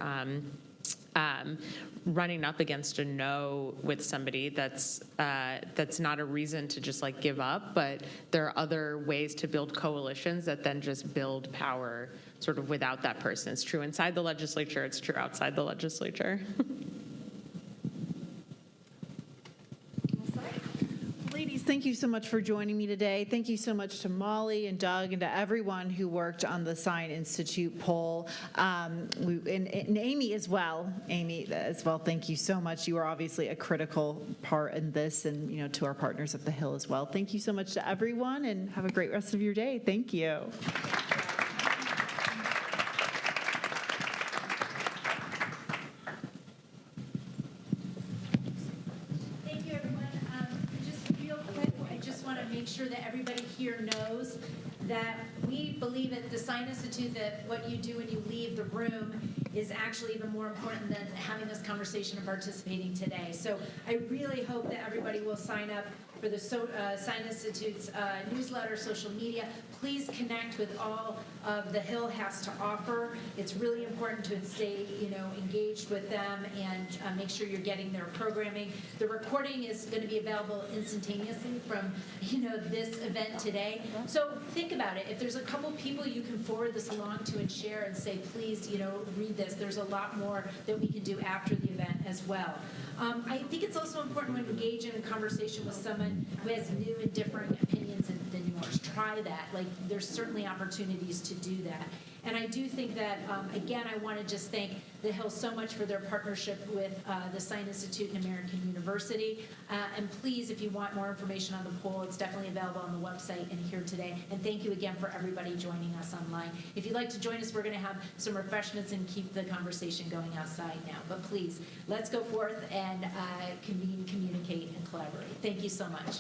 [SPEAKER 12] running up against a no with somebody, that's not a reason to just like give up, but there are other ways to build coalitions that then just build power sort of without that person. It's true inside the legislature, it's true outside the legislature.
[SPEAKER 4] Ladies, thank you so much for joining me today. Thank you so much to Molly and Doug and to everyone who worked on the Sign Institute poll. And Amy as well. Thank you so much. You are obviously a critical part in this, and to our partners at the Hill as well. Thank you so much to everyone, and have a great rest of your day. Thank you.
[SPEAKER 2] Sure that everybody here knows that we believe at the Sign Institute that what you do when you leave the room is actually even more important than having this conversation and participating today. So I really hope that everybody will sign up for the Sign Institute's newsletter, social media. Please connect with all of the Hill has to offer. It's really important to stay, engaged with them and make sure you're getting their programming. The recording is going to be available instantaneously from, this event today. So think about it. If there's a couple people you can forward this along to and share and say, please, read this. There's a lot more that we can do after the event as well. I think it's also important when engaging in a conversation with someone who has new and different opinions than yours. Try that. Like, there's certainly opportunities to do that. And I do think that, again, I want to just thank the Hill so much for their partnership with the Sign Institute and American University. And please, if you want more information on the poll, it's definitely available on the website and here today. And thank you again for everybody joining us online. If you'd like to join us, we're going to have some refreshments and keep the conversation going outside now. But please, let's go forth and convene, communicate, and collaborate. Thank you so much.